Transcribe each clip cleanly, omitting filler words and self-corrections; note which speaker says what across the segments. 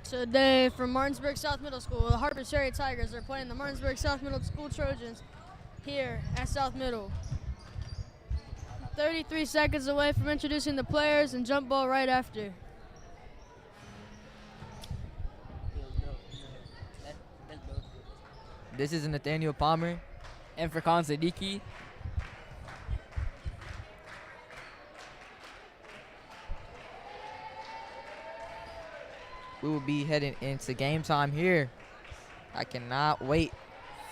Speaker 1: Today from Martinsburg South Middle School, the Harpers Ferry Tigers are playing the Martinsburg South Middle School Trojans here at South Middle. 33 seconds away from introducing the players and jump ball right after.
Speaker 2: This is Nathaniel Palmer.
Speaker 3: And for Khan Zadiki.
Speaker 2: We will be heading into game time here. I cannot wait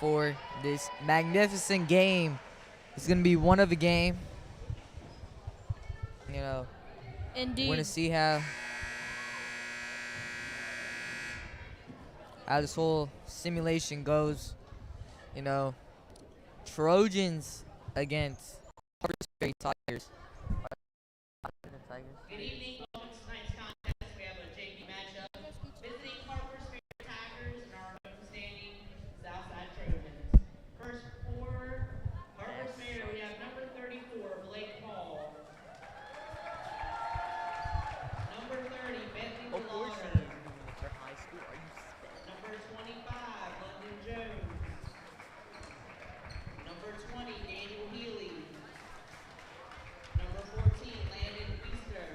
Speaker 2: for this magnificent game. It's going to be one of a game. You know,
Speaker 1: Indeed.
Speaker 2: we're going to see how this whole simulation goes. You know, Trojans against Harpers Ferry Tigers.
Speaker 4: Good evening. Welcome to tonight's contest. We have a JV matchup. Visiting Harpers Ferry Tigers and our opponent standing Southside Trojans. First quarter, Harpers Ferry, we have number 34, Blake Hall. Number 30, Bentley Delano. Number 25, London Jones. Number 20, Daniel Healy. Number 14, Landon Feaster.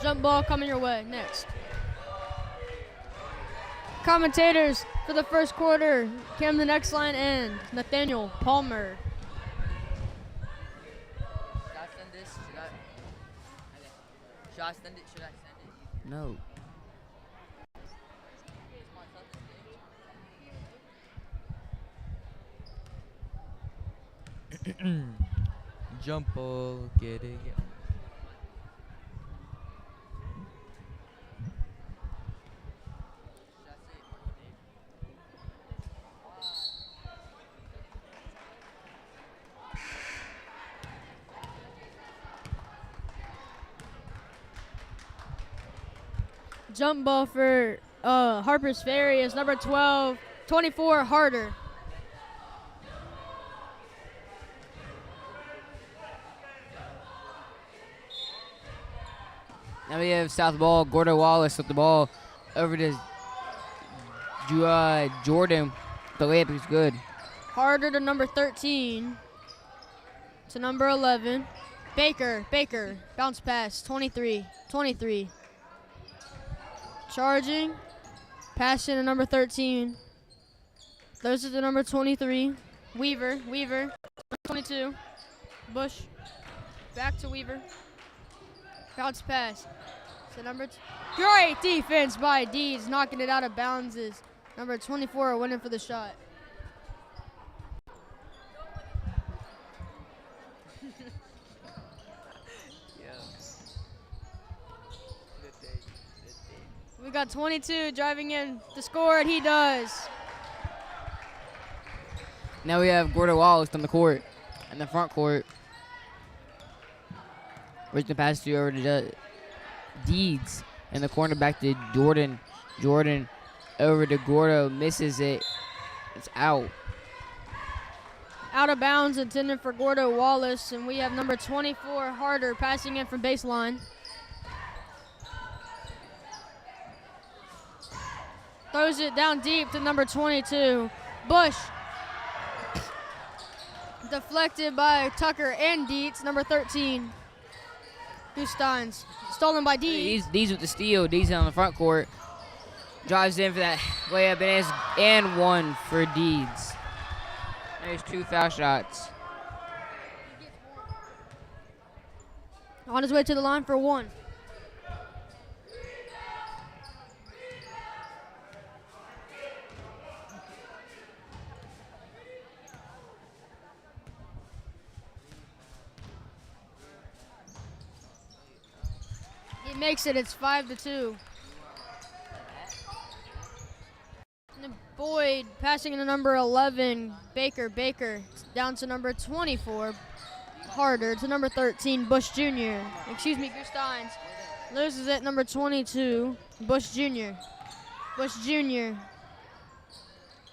Speaker 1: Jump ball coming your way. Next. Commentators for the first quarter, Camden X-Line and Nathaniel Palmer.
Speaker 2: Should I send this? Should I send it? Should I send it?
Speaker 3: No.
Speaker 2: Jump ball, get it.
Speaker 1: Jump ball for Harpers Ferry is number 24, Harder.
Speaker 3: Now we have South ball. Gordo Wallace with the ball over to Jordan. The layup is good.
Speaker 1: Harder to number 13. To number 11. Baker. Bounce pass. 23. Charging. Passing to number 13. Those are the number 23. Weaver. 22. Bush. Back to Weaver. Bounce pass. So great defense by Deeds, knocking it out of bounds. Is number 24 winning for the shot. We got 22 driving in to score, and he does.
Speaker 3: Now we have Gordo Wallace on the court, in the front court. Where's the pass to over to Deeds in the corner, back to Jordan. Jordan over to Gordo, misses it. It's out.
Speaker 1: Out of bounds, intended for Gordo Wallace, and we have number 24 Harder passing in from baseline. Throws it down deep to number 22, Bush. Deflected by Tucker and Dietz, number 13. Steins. Stolen by Deeds.
Speaker 3: Deeds with the steal. Deeds on the front court. Drives in for that layup and one for Deeds. There's 2 foul shots.
Speaker 1: On his way to the line for 1. He makes it. It's 5-2. And Boyd passing to number 11, Baker. Down to number 24, Harder. To number 13, Bush Jr. Excuse me, Steins. Loses it, number 22, Bush Jr.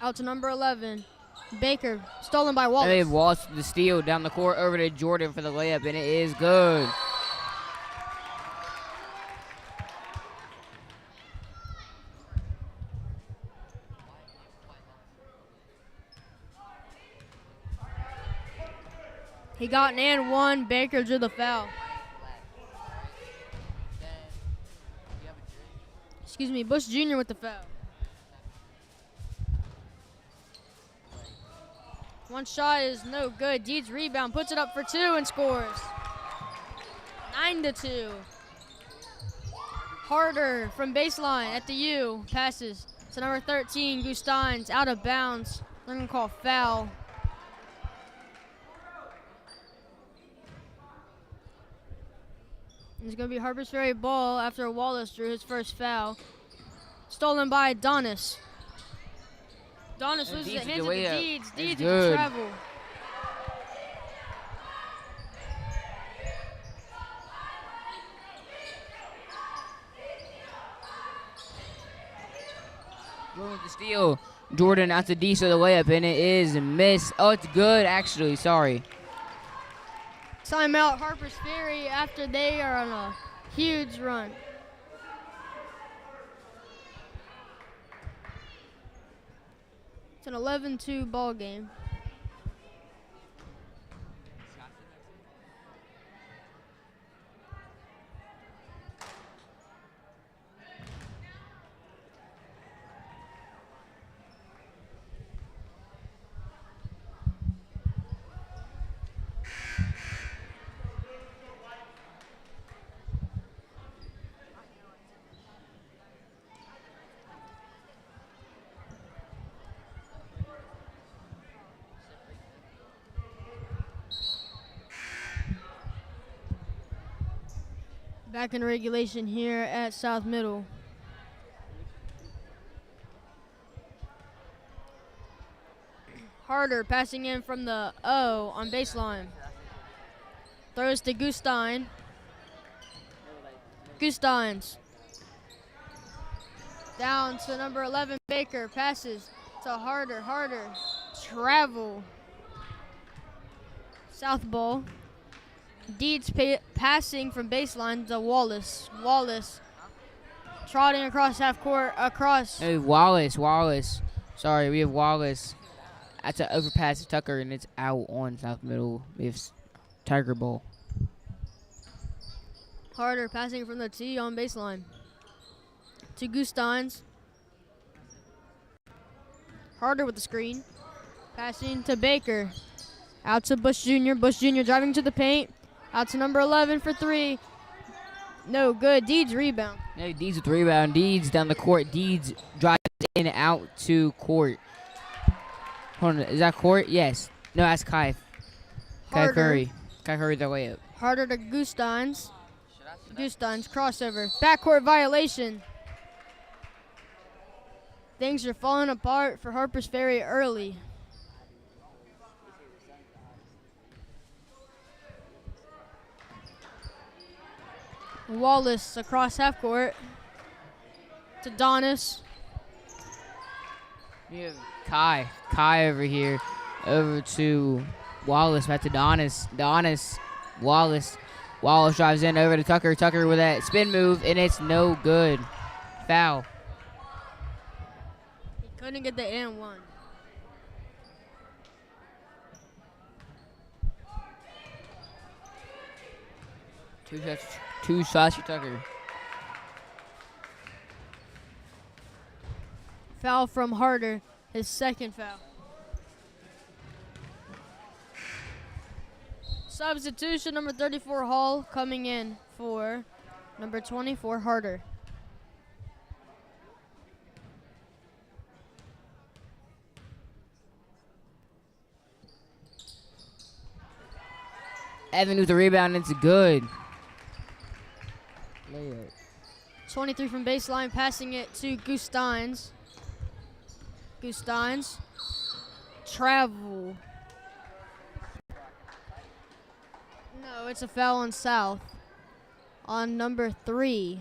Speaker 1: Out to number 11, Baker. Stolen by Wallace.
Speaker 3: They have Wallace with the steal down the court over to Jordan for the layup, and it is good.
Speaker 1: He got an and one. Baker drew the foul. Excuse me, Bush Jr. with the foul. One shot is no good. Deeds rebound, puts it up for 2 and scores. 9-2. Harder from baseline at the U. Passes to number 13, Steins, out of bounds. They're going to call foul. It's going to be Harpers Ferry ball after Wallace drew his first foul. Stolen by Donis. Donis loses it, hands it to Deeds. Deeds with travel.
Speaker 3: Jordan with the steal. Jordan out to D, so the layup, and it is missed. Oh, it's good, actually. Sorry.
Speaker 1: Timeout Harpers Ferry after they are on a huge run. It's an 11-2 ball game. Back in regulation here at South Middle. Harder passing in from the O on baseline. Throws to Gustein. Gusteins. Down to number 11, Baker. Passes to Harder. Travel. South ball. Deeds passing from baseline to Wallace. Wallace trotting across half court.
Speaker 3: Hey, Wallace. Sorry, we have Wallace. That's an overpass to Tucker, and it's out on South Middle. We have Tiger Ball.
Speaker 1: Harder passing from the T on baseline to Gusteins. Harder with the screen. Passing to Baker. Out to Bush Jr. Bush Jr. driving to the paint. Out to number 11 for 3. No good. Deeds rebound.
Speaker 3: No, Deeds with the rebound. Deeds down the court. Deeds drives in and out to court. Hold on. Is that court? Yes. No, that's Kai. Kai Curry. Kai Curry the way up.
Speaker 1: Harder to Gusteins. Gusteins crossover. Backcourt violation. Things are falling apart for Harpers Ferry early. Wallace across half court to Donis.
Speaker 3: We have Kai over here. Over to Wallace. Back to Donis. Wallace. Wallace drives in over to Tucker. Tucker with that spin move, and it's no good. Foul.
Speaker 1: He couldn't get the and one.
Speaker 3: Two shots for Tucker.
Speaker 1: Foul from Harder, his second foul. Substitution, number 34, Hall, coming in for number 24, Harder.
Speaker 3: Evan with the rebound, it's good.
Speaker 1: 23 from baseline, passing it to Gusteins. Gusteins. Travel. No, it's a foul on South. On number 3.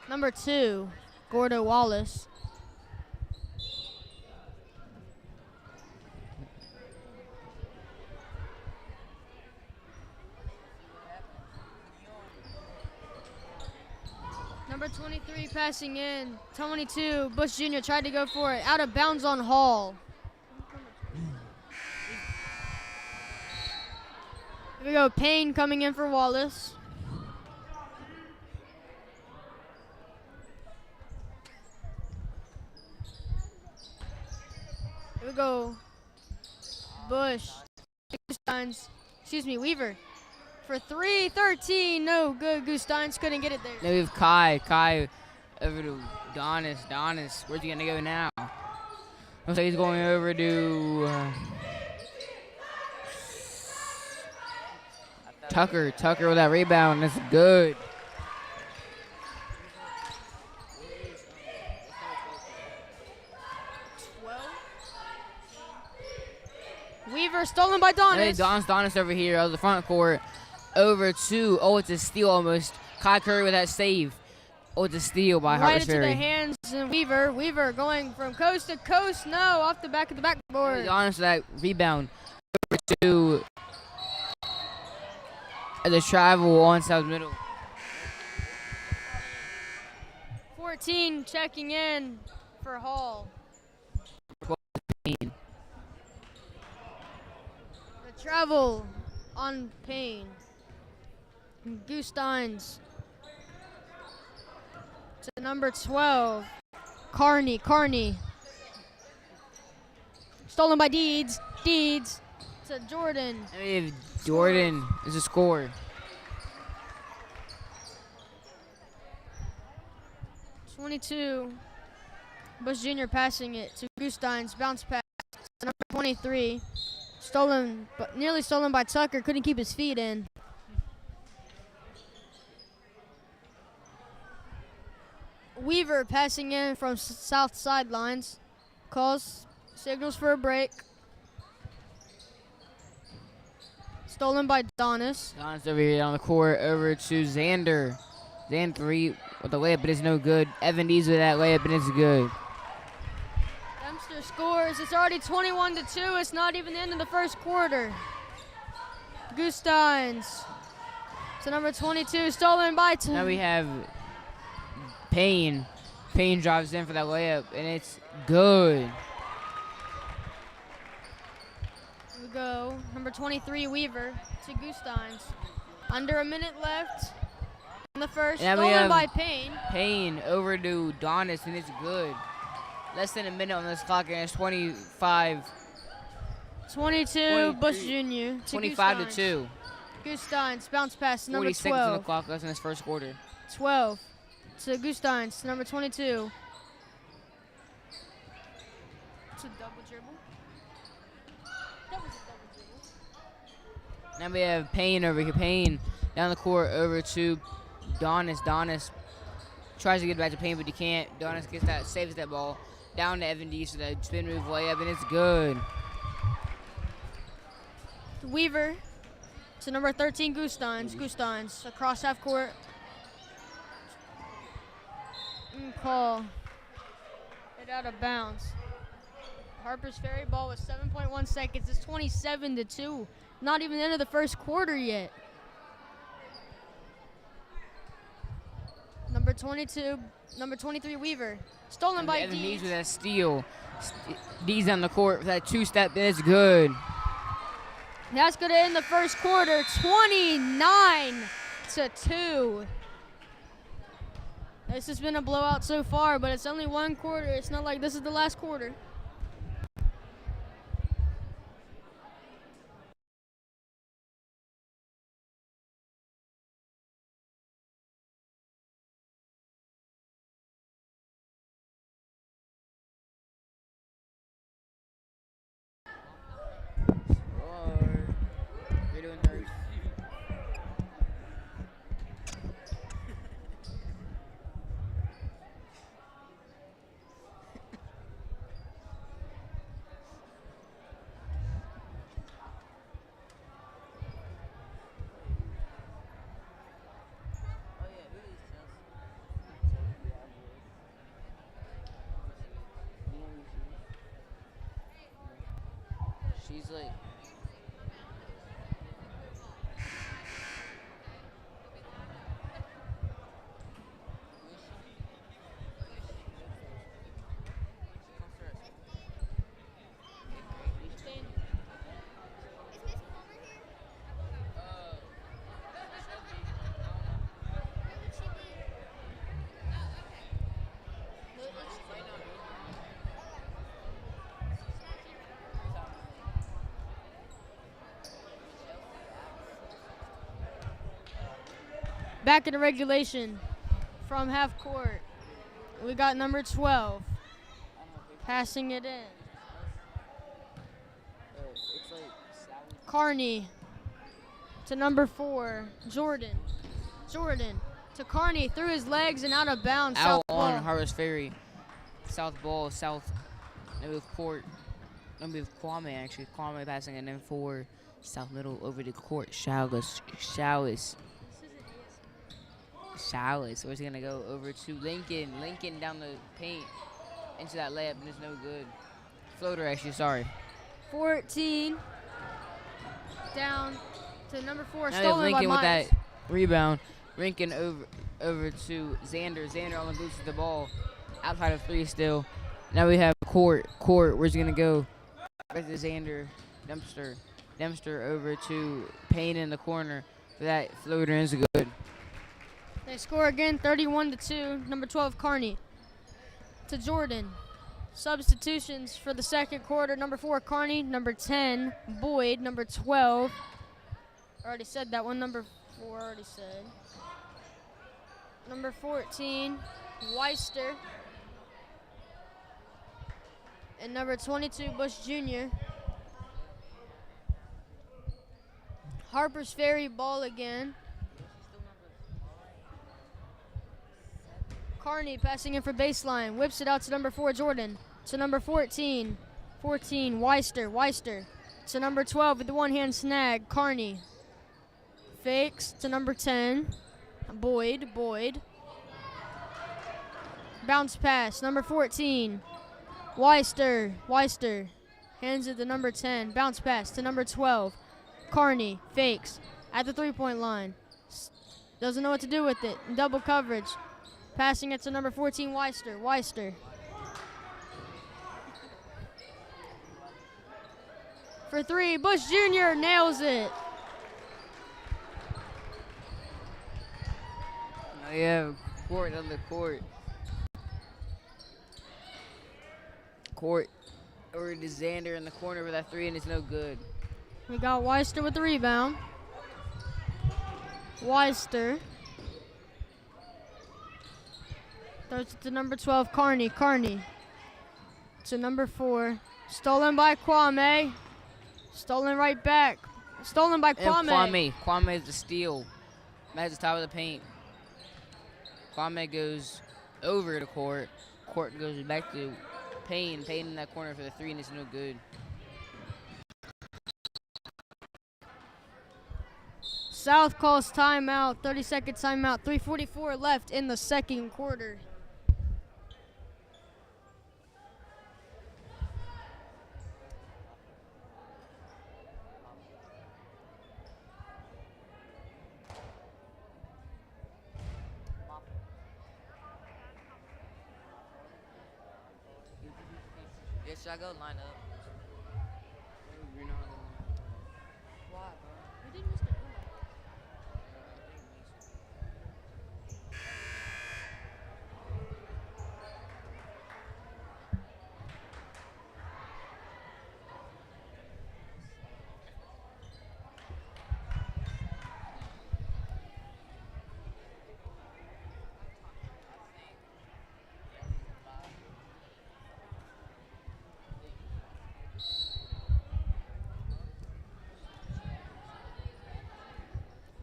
Speaker 1: Number 2, Gordo Wallace. Number 23 passing in. 22, Bush Jr. tried to go for it. Out of bounds on Hall. Here we go. Payne coming in for Wallace. Here we go. Bush. Weaver. For 3-13, no good. Gusteins couldn't get it there.
Speaker 3: Now we have Kai over to Donis. Where's he gonna go now? Looks like he's going over to Tucker with that rebound. That's good.
Speaker 1: Weaver stolen by Donis.
Speaker 3: Donis over here out of the front court. Over to, it's a steal almost. Kai Curry with that save. It's a steal by Harpers Ferry.
Speaker 1: Right into the hands of Weaver. Weaver going from coast to coast. No, off the back of the backboard.
Speaker 3: Donis with that rebound. Over to the travel on South Middle.
Speaker 1: 14 checking in for Hall. The travel on Payne. Gusteins to number 12, Carney. Stolen by Deeds to Jordan.
Speaker 3: Jordan is a scorer.
Speaker 1: 22, Bush Jr. passing it to Gusteins. Bounce pass to number 23. Nearly stolen by Tucker. Couldn't keep his feet in. Weaver passing in from south sidelines. Calls, signals for a break. Stolen by Donis.
Speaker 3: Don's over here on the court, over to Xander. Xander 3 with the layup, but it's no good. Evan Dees with that layup, and it's good.
Speaker 1: Dempster scores. It's already 21-2. It's not even the end of the first quarter. Gustines to number 22, stolen by
Speaker 3: Now we have Payne. Payne drives in for that layup, and it's good.
Speaker 1: We go number 23, Weaver to Gustines. Under a minute left in the first,
Speaker 3: Now we
Speaker 1: stolen
Speaker 3: have
Speaker 1: by Payne.
Speaker 3: Payne over to Donis, and it's good. Less than a minute on this clock, and it's 25.
Speaker 1: 22, Bush Jr. to
Speaker 3: 25-2.
Speaker 1: Gustines, bounce pass to number
Speaker 3: 40 seconds on the
Speaker 1: 12.
Speaker 3: clock left in this first quarter.
Speaker 1: 12 to Gustines, to number 22. It's a double dribble. That was a double dribble.
Speaker 3: Now we have Payne over here. Payne down the court over to Donis. Donis tries to get back to Payne, but he can't. Donis gets that, saves that ball. Down to Evan Dees for that spin move layup, and it's good.
Speaker 1: Weaver to number 13, Gustines. Gustines across half court. Call it out of bounds. Harpers Ferry ball with 7.1 seconds. It's 27-2. Not even the end of the first quarter yet. Number 22, number 23, Weaver. Stolen by
Speaker 3: Evan Dees
Speaker 1: Dees.
Speaker 3: with that steal. Dees on the court for that two-step, and it's good.
Speaker 1: That's going to end the first quarter, 29-2. This has been a blowout so far, but it's only one quarter. It's not like this is the last quarter.
Speaker 3: You're doing third. She's like,
Speaker 1: Back in the regulation from half court. We got number 12 passing it in.
Speaker 3: it's like Sally.
Speaker 1: Carney to number 4, Jordan. Jordan to Carney through his legs and out of bounds.
Speaker 3: Out
Speaker 1: South
Speaker 3: on
Speaker 1: ball.
Speaker 3: Harvest Ferry. South ball, south. Maybe with court. Maybe with Kwame actually. Kwame passing it in for south middle over the court. Chalice. Where's he gonna go over to Lincoln? Lincoln down the paint into that layup, and it's no good. Floater actually, sorry.
Speaker 1: 14 down to number 4,
Speaker 3: Now we have
Speaker 1: stolen by
Speaker 3: Lincoln with
Speaker 1: Myers.
Speaker 3: that rebound. Lincoln over to Xander. Xander on the boots with the ball. Outside of 3 still. Now we have court. Where's he gonna go? Back to Xander. Dempster over to Payne in the corner. For that floater is good.
Speaker 1: They score again, 31-2. Number 12, Carney to Jordan. Substitutions for the second quarter. Number 4, Carney. Number 10, Boyd. Number 12. Already said that one. Number 4 already said. Number 14, Weister. And number 22, Bush Jr. Harpers Ferry ball again. Carney passing in for baseline. Whips it out to number 4, Jordan. To number 14. 14, Weister. To number 12 with the one-hand snag, Carney. Fakes to number 10, Boyd. Bounce pass, number 14, Weister. Hands it to number 10. Bounce pass to number 12, Carney. Fakes at the three-point line. Doesn't know what to do with it. Double coverage. Passing it to number 14, Weister. For 3, Bush Jr. nails it.
Speaker 3: Now you have Court on the court. Court over to Xander in the corner for that 3, and it's no good.
Speaker 1: We got Weister with the rebound. Weister. Throws it to number 12, Carney. To number 4. Stolen by Kwame. Stolen right back. Stolen by Kwame.
Speaker 3: And Kwame is the steal. At the top of the paint. Kwame goes over to Court. Court goes back to Payne. Payne in that corner for the 3, and it's no good.
Speaker 1: South calls timeout. 30-second timeout. 3:44 left in the second quarter.
Speaker 2: Yeah, should I go line up? Why, bro?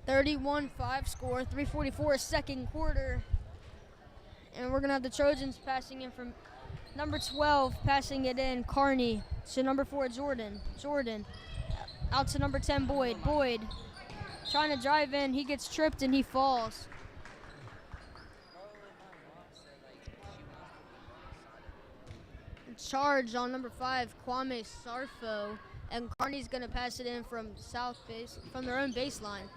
Speaker 1: 31-5 score, 3:44 second quarter. And we're going to have the Trojans passing in from number 12, passing it in, Carney, to number 4, Jordan. Out to number 10, Boyd. Trying to drive in, he gets tripped and he falls. Charge on number 5, Kwame Sarfo, and Carney's going to pass it in from from their own baseline.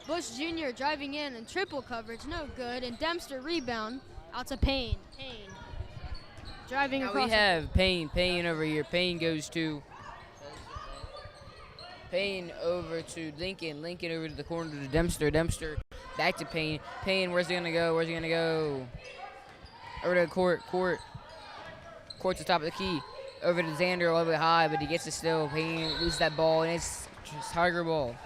Speaker 1: Bush Jr. driving in and triple coverage, no good, and Dempster rebound out to Payne. Driving
Speaker 3: Now
Speaker 1: across.
Speaker 3: we have Payne over here. Payne over to Lincoln over to the corner to Dempster back to Payne. Where's he gonna go? Over to Court's the top of the key. Over to Xander a little bit high, but he gets it still. Payne loses that ball, and it's just Tiger ball.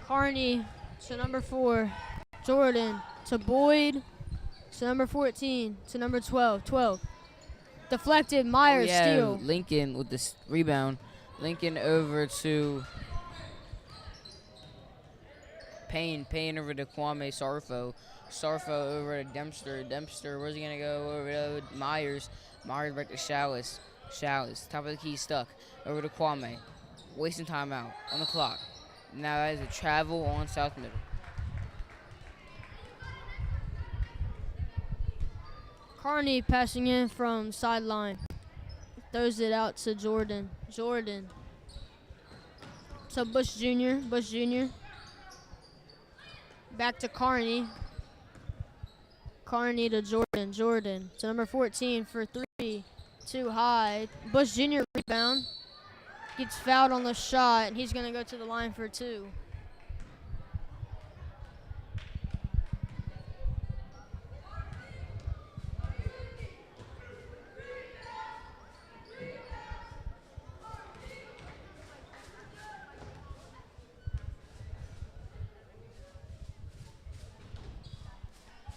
Speaker 1: Carney to number 4, Jordan to Boyd, to number 14, to number 12. Deflected, Myers, steal.
Speaker 3: Lincoln with this rebound. Lincoln over to Payne over to Kwame Sarfo. Over to Dempster, where's he gonna go? Over to Myers back to Chalice, top of the key, stuck. Over to Kwame, wasting time out on the clock. Now that is a travel on South Middle.
Speaker 1: Carney passing in from sideline. Throws it out to Jordan. So Bush Jr. Back to Carney. Carney to Jordan. To number 14 for 3. Too high. Bush Jr. rebound. Gets fouled on the shot, and he's going to go to the line for 2.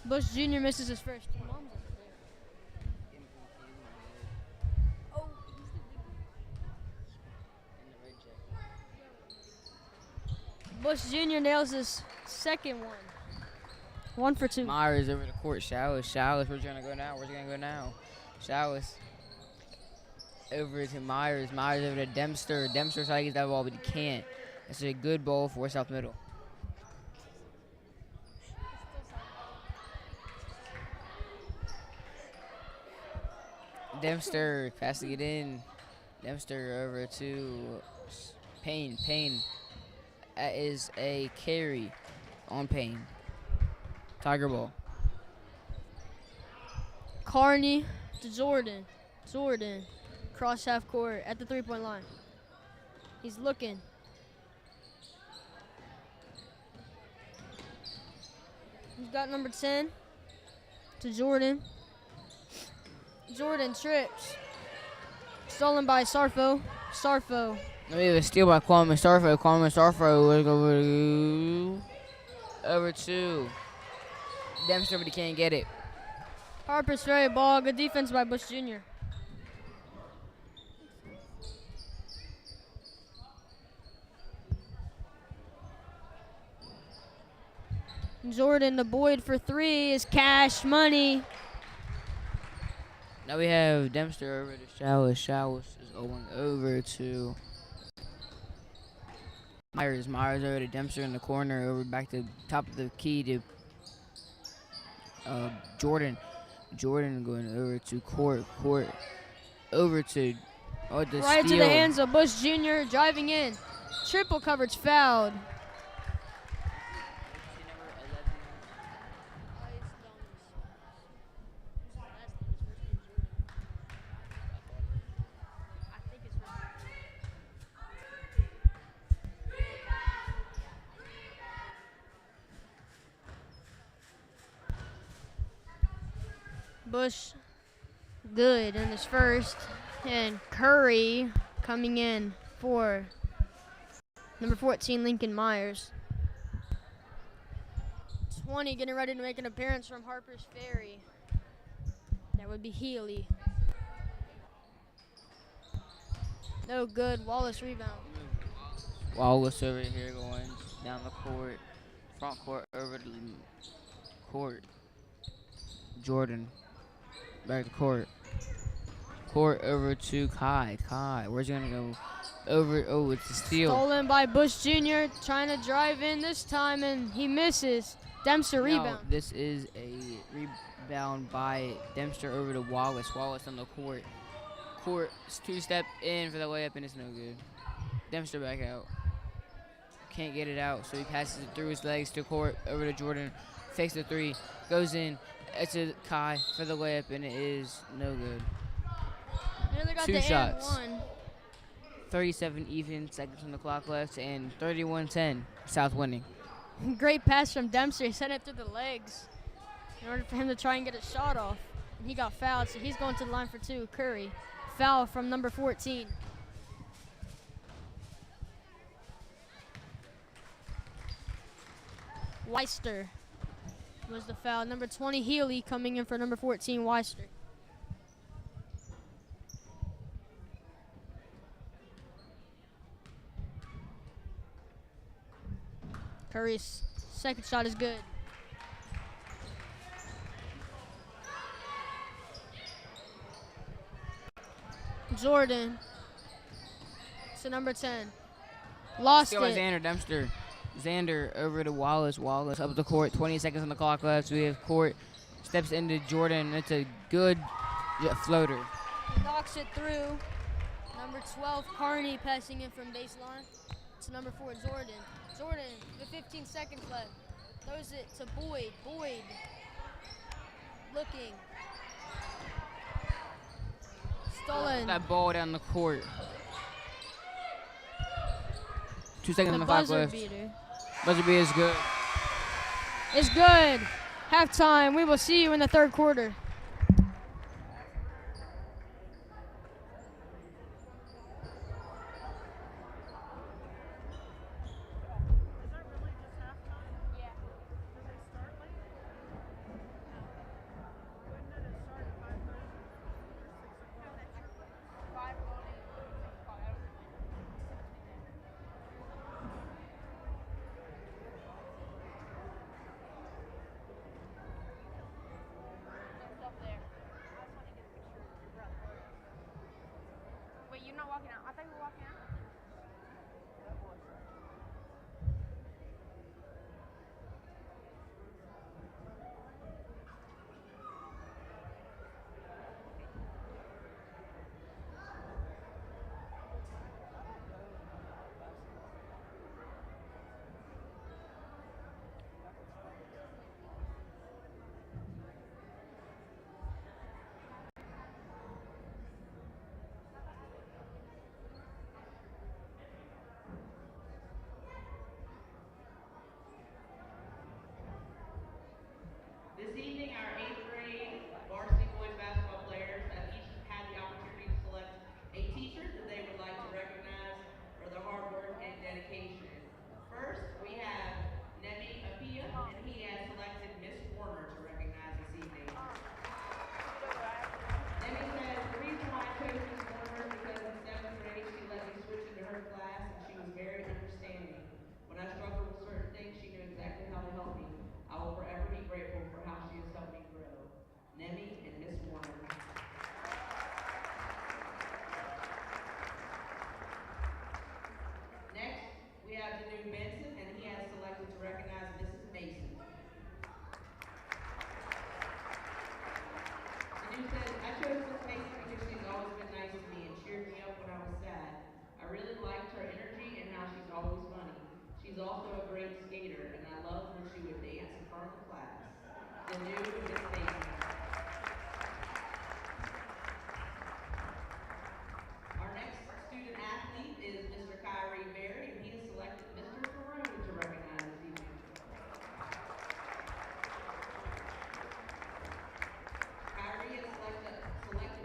Speaker 1: Bush Jr. misses his first. Bush Jr. nails his second one. 1 for 2.
Speaker 3: Myers over the court. Showers. Where's he gonna go now? Showers. Over to Myers. Myers over to Dempster. Dempster tries to get that ball, but he can't. It's a good ball for South Middle. Dempster passing it in. Dempster over to Payne. Payne. That is a carry on Payne. Tiger ball.
Speaker 1: Carney to Jordan. Jordan. Cross half court at the 3-point line. He's looking. He's got number 10 to Jordan. Jordan trips. Stolen by Sarfo. Sarfo.
Speaker 3: We have a steal by Kwame Starfo. Over to Dempster, but he can't get it.
Speaker 1: Harpers Ferry ball. Good defense by Bush Jr. Jordan to Boyd for 3 is cash money.
Speaker 3: Now we have Dempster over to Showers. Showers is going over to Myers. Myers over to Dempster in the corner. Over back to top of the key to Jordan. Jordan going over to Court. Court over to the
Speaker 1: Right
Speaker 3: steal.
Speaker 1: to the hands of Bush Jr. driving in. Triple coverage fouled. Bush good in his first, and Curry coming in for number 14, Lincoln Myers. 20 getting ready to make an appearance from Harpers Ferry. That would be Healy. No good. Wallace rebound.
Speaker 3: Wallace over here going down the court. Front court over to court. Jordan. Back to court. Court over to Kai. Kai. Where's he going to go? Over. Oh, it's a steal.
Speaker 1: Stolen by Bush Jr. Trying to drive in this time, and he misses. Dempster rebound.
Speaker 3: This is a rebound by Dempster over to Wallace. Wallace on the court. Court 2-step in for the layup, and it's no good. Dempster back out. Can't get it out, so he passes it through his legs to Court over to Jordan. Fakes the 3. Goes in. It's a Kai for the layup, and it is no good.
Speaker 1: Nearly got
Speaker 3: 2
Speaker 1: the
Speaker 3: shots.
Speaker 1: and one.
Speaker 3: 37 even seconds on the clock left, and 31-10. South winning.
Speaker 1: Great pass from Dempster. He sent it through the legs in order for him to try and get a shot off. And he got fouled, so he's going to the line for 2. Curry. Foul from number 14. Weister was the foul. Number 20, Healy, coming in for number 14, Weister. Curry's second shot is good. Jordan to number 10. Lost
Speaker 3: Steal by
Speaker 1: it.
Speaker 3: Xander Dempster. Xander over to Wallace. Wallace up the court. 20 seconds on the clock left. So we have Court steps into Jordan. It's a good floater.
Speaker 1: He knocks it through. Number 12, Carney, passing in from baseline to number 4, Jordan. Jordan with 15 seconds left. Throws it to Boyd. Boyd looking. Stolen.
Speaker 3: That ball down the court. 2 seconds
Speaker 1: The
Speaker 3: on the clock
Speaker 1: buzzer
Speaker 3: left.
Speaker 1: beater.
Speaker 3: Buzzer beater is good.
Speaker 1: It's good. Halftime. We will see you in the third quarter.
Speaker 4: have Danu Benson, and he has selected to recognize Mrs. Mason. Danu says, I chose Miss Mason because she's always been nice to me and cheered me up when I was sad. I really liked her energy and how she's always funny. She's also a great skater, and I loved when she would dance in front of the class. Danu and Miss Mason. Our next student athlete is Mr. Kyrie Berry, and he has selected Mr. Ferry to recognize this evening. Kyrie is selected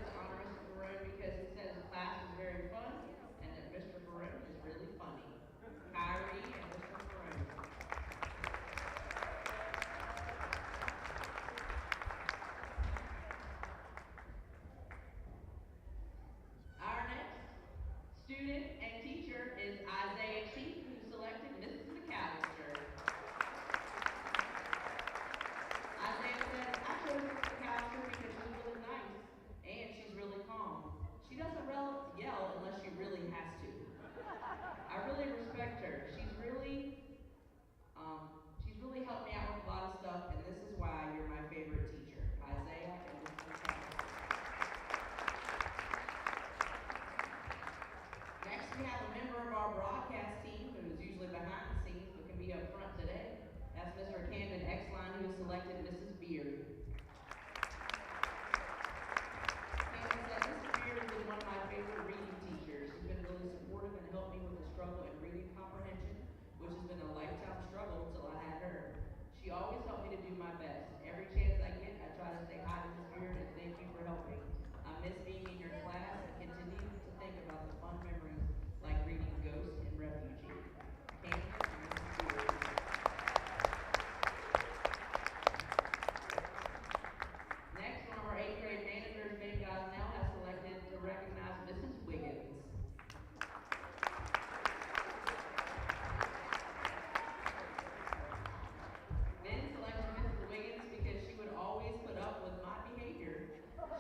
Speaker 4: to honor Mr. Ferry because he says his class is very fun and that Mr. Ferry is really funny. Kyrie and Mr. Ferry. Our next student and teacher is Isaiah Chief, who selected Mrs. McAllister. Isaiah says, I chose Mrs. McAllister because she's really nice and she's really calm. She doesn't yell unless she really has to. I really respect her. She's really helped me out with a lot of stuff, and this is why you're my favorite teacher. Isaiah and Mrs. McAllister. Next, we have a member of our broadcast team who is usually behind the scenes but can be up front today. That's Mr. Camden Exline, who has selected Mrs. Beard. Camden said, Mrs. Beard has been one of my favorite reading teachers. She's been really supportive and helped me with the struggle in reading comprehension, which has been a lifetime struggle until I had her. She always helped me to do my best. Every chance I get, I try to say hi to Miss Beard and thank you for helping. I miss being in your class and continue to think about the fun memories like reading Ghost and Refugee. Camden and Mrs. Beard. Next, one of our 8th grade managers, Ben Gosnell, has selected to recognize Mrs. Wiggins. Ben selected Mrs. Wiggins because she would always put up with my behavior.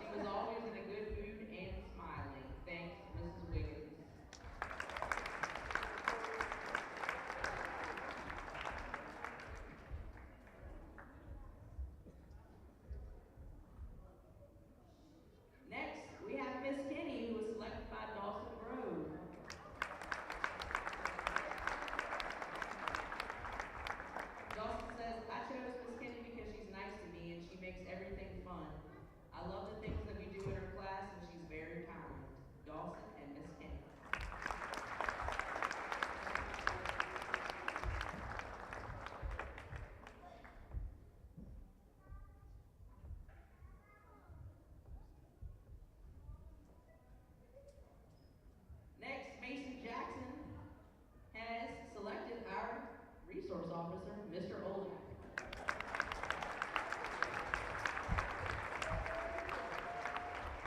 Speaker 4: She was always in a good mood and smiling. Thanks, Mrs. Wiggins. Next, we have Miss Kenny, who was selected by Dawson Grove. Dawson says, I chose Miss Kenny because she's nice to me and she makes everything fun. I love the things that we do in her class and she's very kind. Dawson and Miss Kenny. Next, Mason Jackson has selected our resource officer, Mr. Olden.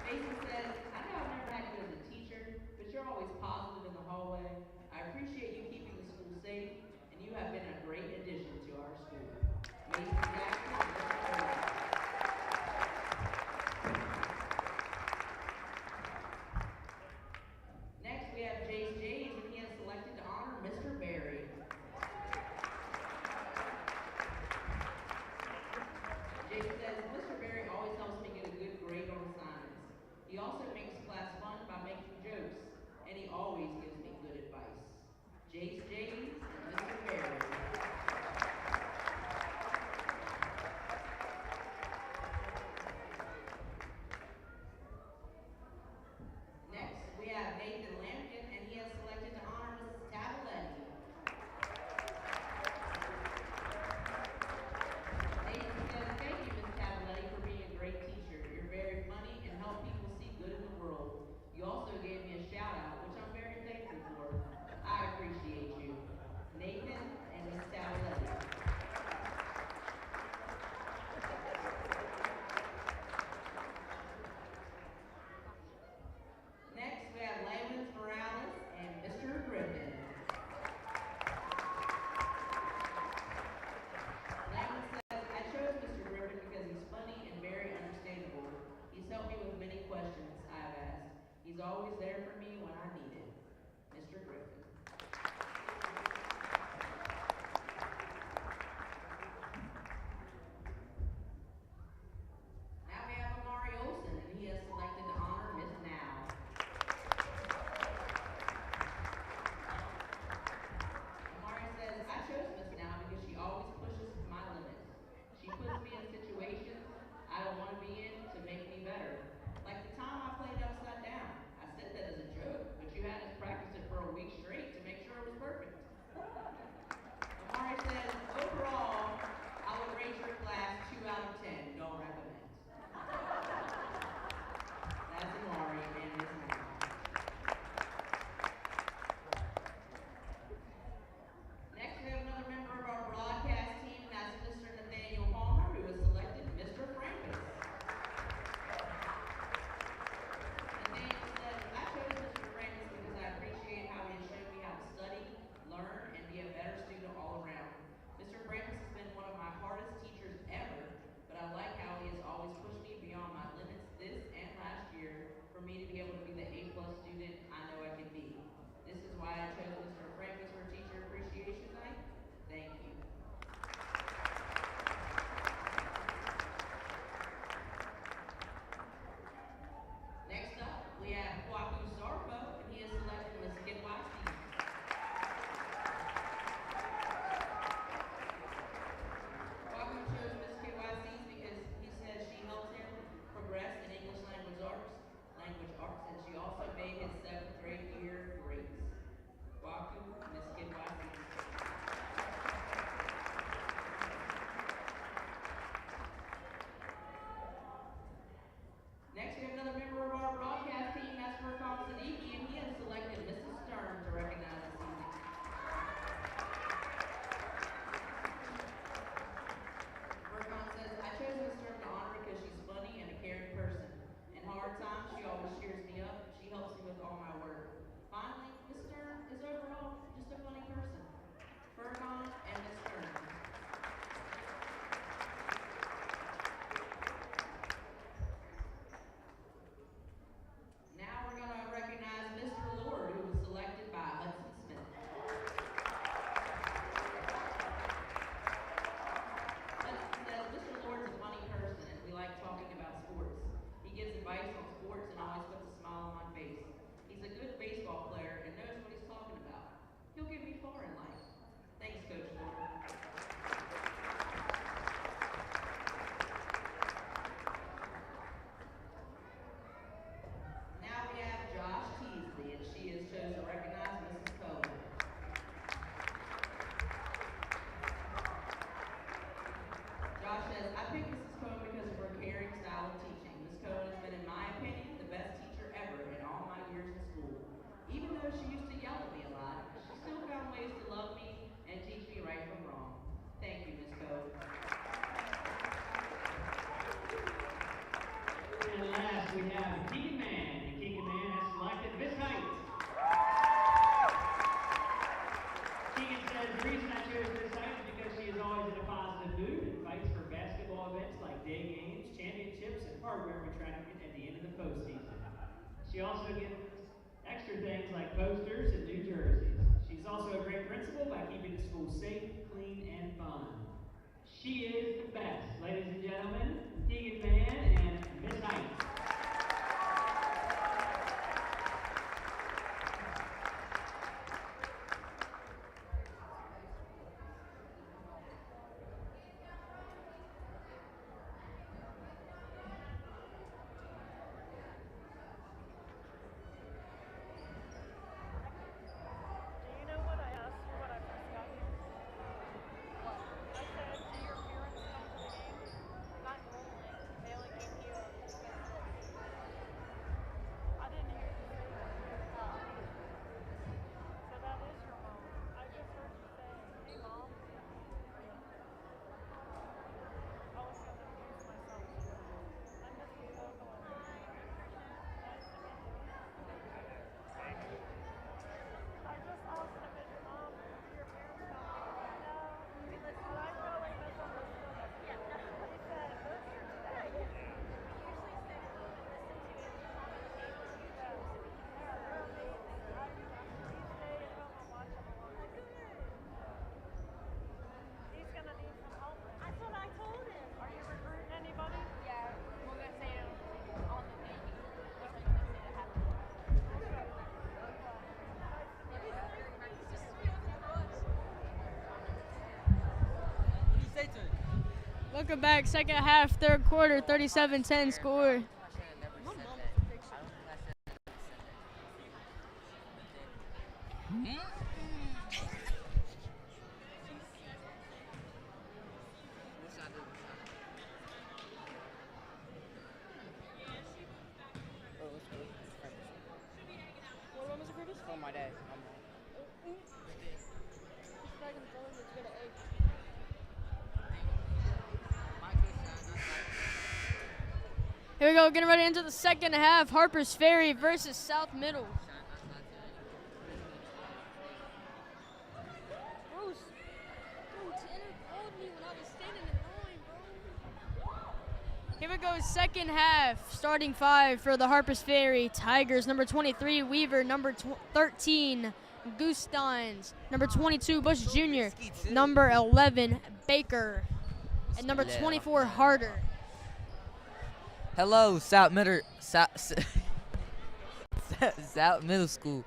Speaker 4: Mason says, I know I've never had you as a teacher, but you're always positive in the hallway. I appreciate you keeping the school safe, and you have been a great addition to our school. Mason Jackson, Mr. Olden. Next, we have Jace James, and he has selected to honor Mr. Berry. Jason says, Mr. Berry always helps me get a good grade on assignments. He also makes class fun by making jokes, and he always gives me good advice. Jace James and Mr. Berry. Keegan says the reason I chose this site is because she is always in a positive mood and fights for basketball events like day games, championships, and hardware we try to get at the end of the postseason. She also gives extra things like posters and new jerseys. She's also a great principal by keeping the school safe, clean, and fun. She is the best, ladies and gentlemen, Keegan Mann and Miss Heights.
Speaker 1: Welcome back, second half, third quarter, 37-10 score.
Speaker 3: My dad.
Speaker 1: Here we go, getting ready into the second half. Harpers Ferry versus South Middle. Here we go, second half. Starting five for the Harpers Ferry. Tigers, number 23, Weaver. Number 13, Gustines. Number 22, Bush Jr. Number 11, Baker. And number 24, Harder.
Speaker 2: Hello, South Middle School.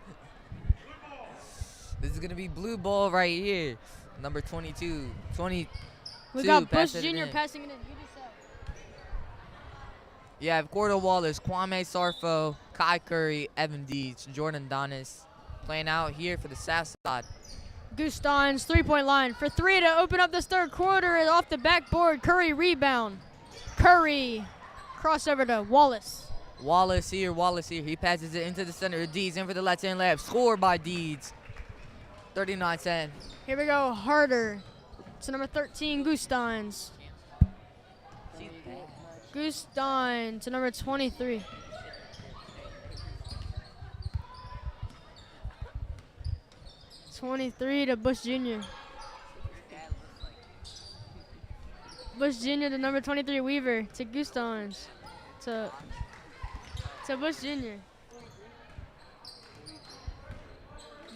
Speaker 2: This is gonna be blue ball right here. Number 22.
Speaker 1: We got Bush
Speaker 2: pass it
Speaker 1: Jr.
Speaker 2: in.
Speaker 1: passing it in. You decide.
Speaker 2: You have Cordo Wallace, Kwame Sarfo, Kai Curry, Evan Deeds, Jordan Donis playing out here for the South side.
Speaker 1: Gustines, three-point line for three to open up this third quarter. And off the backboard, Curry rebound. Curry crossover to Wallace.
Speaker 2: Wallace here. He passes it into the center. Deeds in for the left-hand lab. Scored by Deeds. 39-10.
Speaker 1: Here we go, Harder to number 13, Gustines. Gustine to number 23. To Bush Jr. Bush Jr. to number 23, Weaver. To Gustines. To Bush Jr.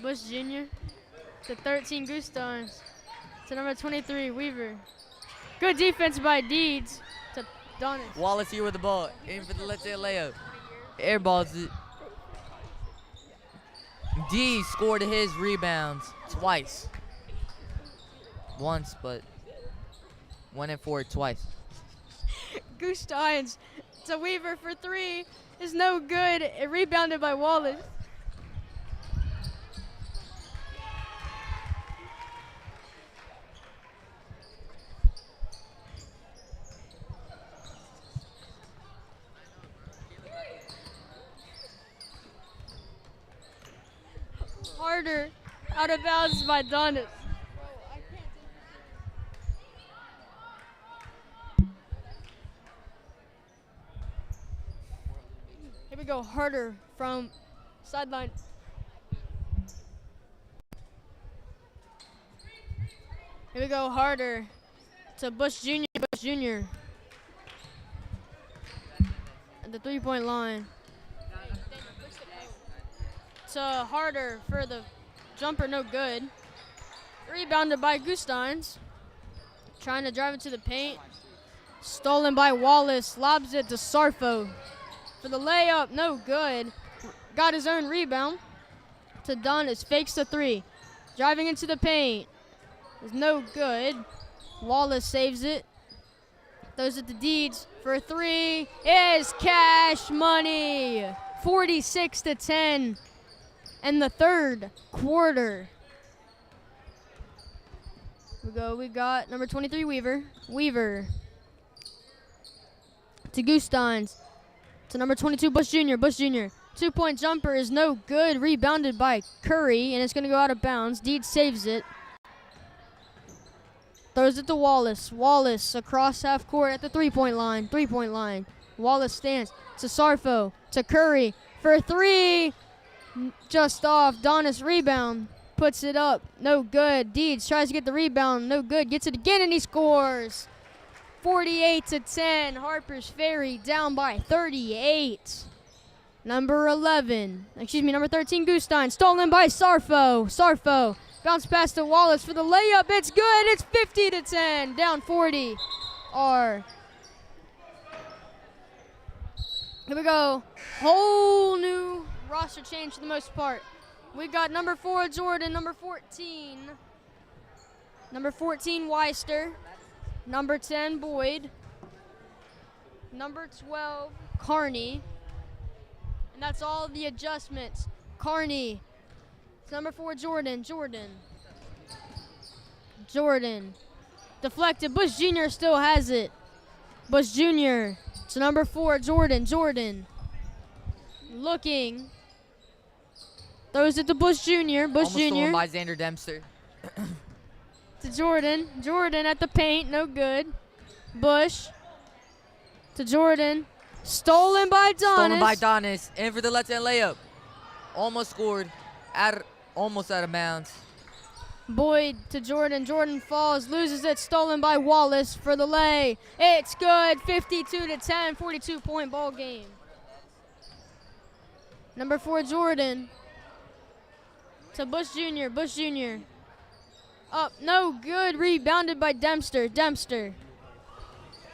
Speaker 1: Bush Jr. to 13, Gustines. To number 23, Weaver. Good defense by Deeds. To Donis.
Speaker 2: Wallace here with the ball. In for the left-hand layup. Airballs it. D scored his rebounds twice. Once, but went in for it twice.
Speaker 1: Gustines to Weaver for three is no good. It rebounded by Wallace. Harder out of bounds by Donis. Here we go, Harder from sideline. Here we go, Harder to Bush Jr. Bush Jr. At the 3-point line. To Harder for the jumper, no good. Rebounded by Gustines. Trying to drive it to the paint. Stolen by Wallace. Lobs it to Sarfo. For the layup, no good. Got his own rebound. To Donis, fakes the three. Driving into the paint. Is no good. Wallace saves it. Throws it to Deeds for a three. Is cash money. 46-10 in the third quarter. We got number 23, Weaver. Weaver to Gustines. To number 22, Bush Jr. Bush Jr. 2-point jumper is no good. Rebounded by Curry, and it's going to go out of bounds. Deeds saves it. Throws it to Wallace. Wallace across half court at the 3-point line. 3-point line. Wallace stands to Sarfo. To Curry for a three. Just off. Donis rebound. Puts it up. No good. Deeds tries to get the rebound. No good. Gets it again and he scores. 48-10. Harpers Ferry down by 38. Number 13, Gustine. Stolen by Sarfo. Sarfo. Bounce pass to Wallace for the layup. It's good. It's 50-10. Down 40. Here we go. Whole new roster change for the most part. We got number 4, Jordan. Number 14. Number 14, Weister. Number 10, Boyd. Number 12, Carney. And that's all the adjustments. Carney. It's number 4, Jordan. Jordan. Deflected. Bush Jr. still has it. Bush Jr. to number 4, Jordan. Looking. Throws it to Bush Jr. Bush
Speaker 2: Almost
Speaker 1: Jr.
Speaker 2: stolen by Xander Dempster.
Speaker 1: To Jordan. Jordan at the paint. No good. Bush to Jordan. Stolen by Donis.
Speaker 2: In for the left-hand layup. Almost scored. Almost out of bounds.
Speaker 1: Boyd to Jordan. Jordan falls, loses it. Stolen by Wallace for the lay. It's good. 52-10. 42-point ball game. Number 4, Jordan. To Bush Jr. Bush Jr. Up. No good. Rebounded by Dempster.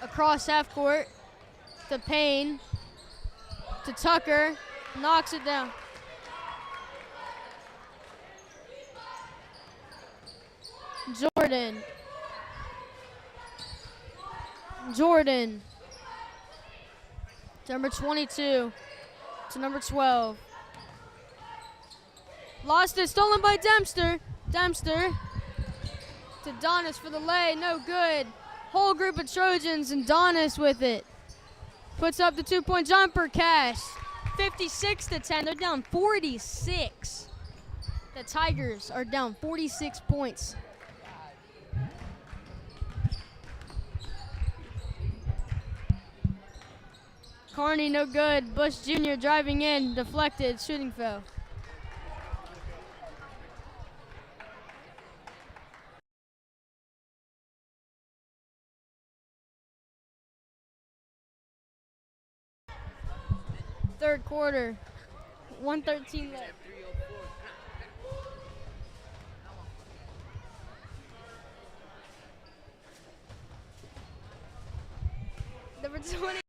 Speaker 1: Across half court. To Payne. To Tucker. Knocks it down. Jordan. To number 22. To number 12. Lost it. Stolen by Dempster. To Donis for the lay. No good. Whole group of Trojans and Donis with it. Puts up the 2-point jumper. Cash. 56-10. They're down 46. The Tigers are down 46 points. Carney, no good. Bush Jr. driving in. Deflected. Shooting foul. Third quarter. 1:13 left. Number 22,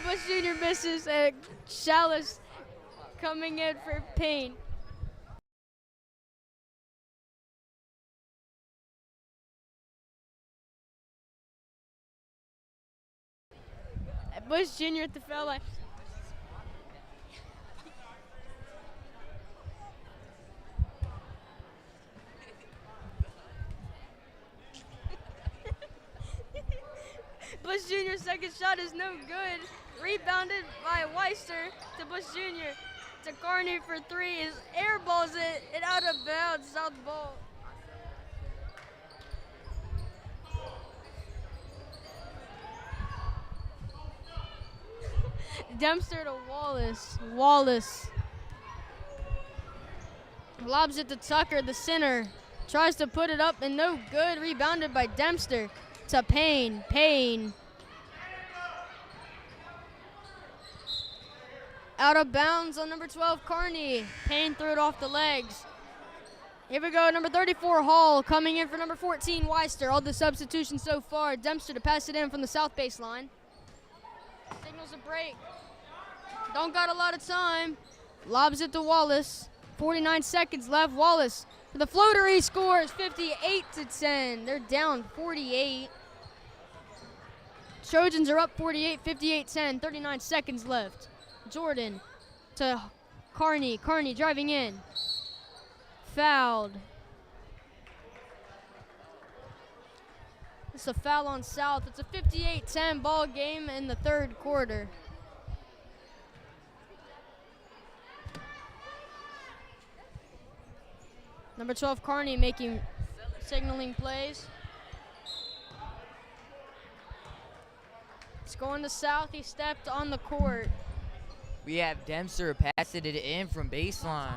Speaker 1: Bush Jr. misses, and Chalice coming in for Payne. Bush Jr. at the foul line. Bush Jr.'s second shot is no good. Rebounded by Weister to Bush Jr. To Carney for three. His airballs it out of bounds. South ball. Dempster to Wallace. Wallace lobs it to Tucker, the center. Tries to put it up and no good. Rebounded by Dempster to Payne. Payne. Out of bounds on number 12, Carney. Payne threw it off the legs. Here we go, number 34, Hall, coming in for number 14, Weister. All the substitutions so far. Dempster to pass it in from the south baseline. Signals a break. Don't got a lot of time. Lobs it to Wallace. 49 seconds left. Wallace for the floater. He scores 58-10. They're down 48. Trojans are up 48, 58-10. 39 seconds left. Jordan to Carney. Carney driving in. Fouled. It's a foul on South. It's a 58-10 ball game in the third quarter. Number 12, Carney making signaling plays. It's going to South. He stepped on the court.
Speaker 2: We have Dempster passing it in from baseline.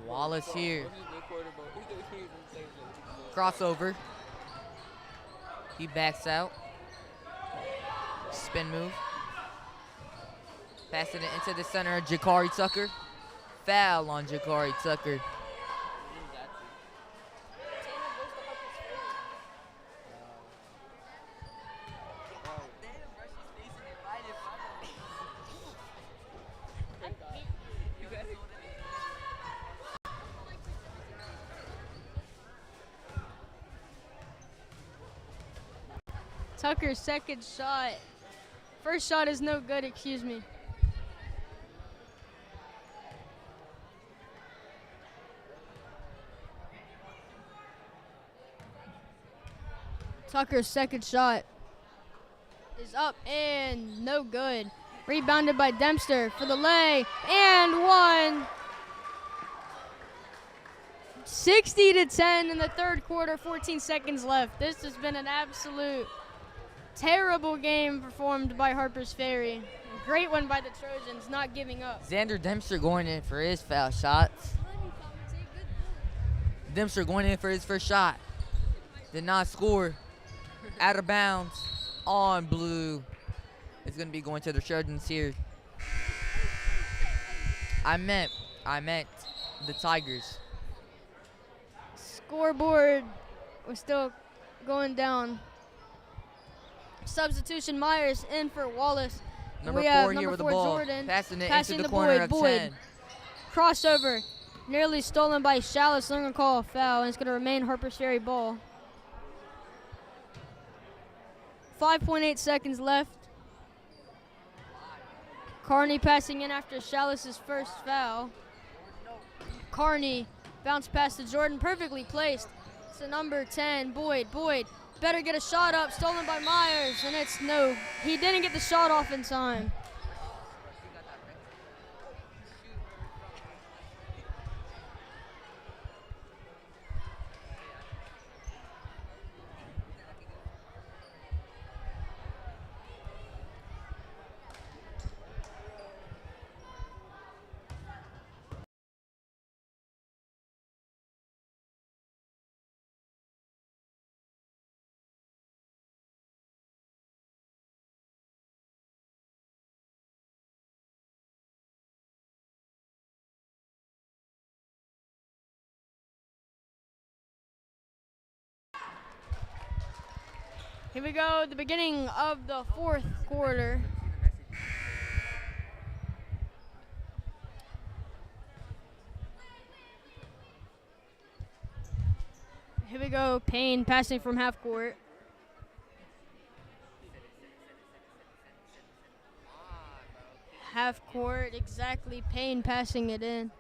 Speaker 2: Wallace here. Crossover. He backs out. Spin move. Passing it into the center. Jakari Tucker. Foul on Jakari Tucker.
Speaker 1: Tucker's second shot. First shot is no good, excuse me. Tucker's second shot is up and no good. Rebounded by Dempster for the lay and one. 60-10 in the third quarter, 14 seconds left. This has been an absolute terrible game performed by Harpers Ferry. A great one by the Trojans, not giving up.
Speaker 2: Xander Dempster going in for his foul shots. Dempster going in for his first shot. Did not score. Out of bounds on blue. It's going to be going to the Trojans here. I meant the Tigers.
Speaker 1: Scoreboard was still going down. Substitution, Myers in for Wallace.
Speaker 2: Number
Speaker 1: we
Speaker 2: 4
Speaker 1: have
Speaker 2: here
Speaker 1: number
Speaker 2: with the
Speaker 1: 4,
Speaker 2: ball.
Speaker 1: Jordan.
Speaker 2: Passing it
Speaker 1: Passing
Speaker 2: into the
Speaker 1: to
Speaker 2: corner
Speaker 1: Boyd.
Speaker 2: of
Speaker 1: Boyd.
Speaker 2: 10.
Speaker 1: Crossover. Nearly stolen by Shallis. They're going to call a foul, and it's going to remain Harpers Ferry ball. 5.8 seconds left. Carney passing in after Shallis' first foul. Carney bounce pass to Jordan, perfectly placed. It's the number 10, Boyd. Boyd better get a shot up, stolen by Myers, and it's no. He didn't get the shot off in time. Here we go, the beginning of the fourth quarter. Here we go, Payne passing from half court. Half court, exactly, Payne passing it in.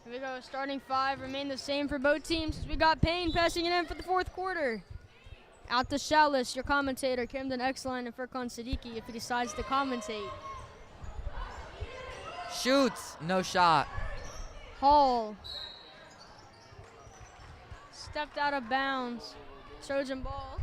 Speaker 1: Here we go, starting five remain the same for both teams. We got Payne passing it in for the fourth quarter. Out to Shallis, your commentator, Camden Exline and Furkan Siddiqui if he decides to commentate.
Speaker 2: Shoots, no shot.
Speaker 1: Hall. Stepped out of bounds. Trojan ball.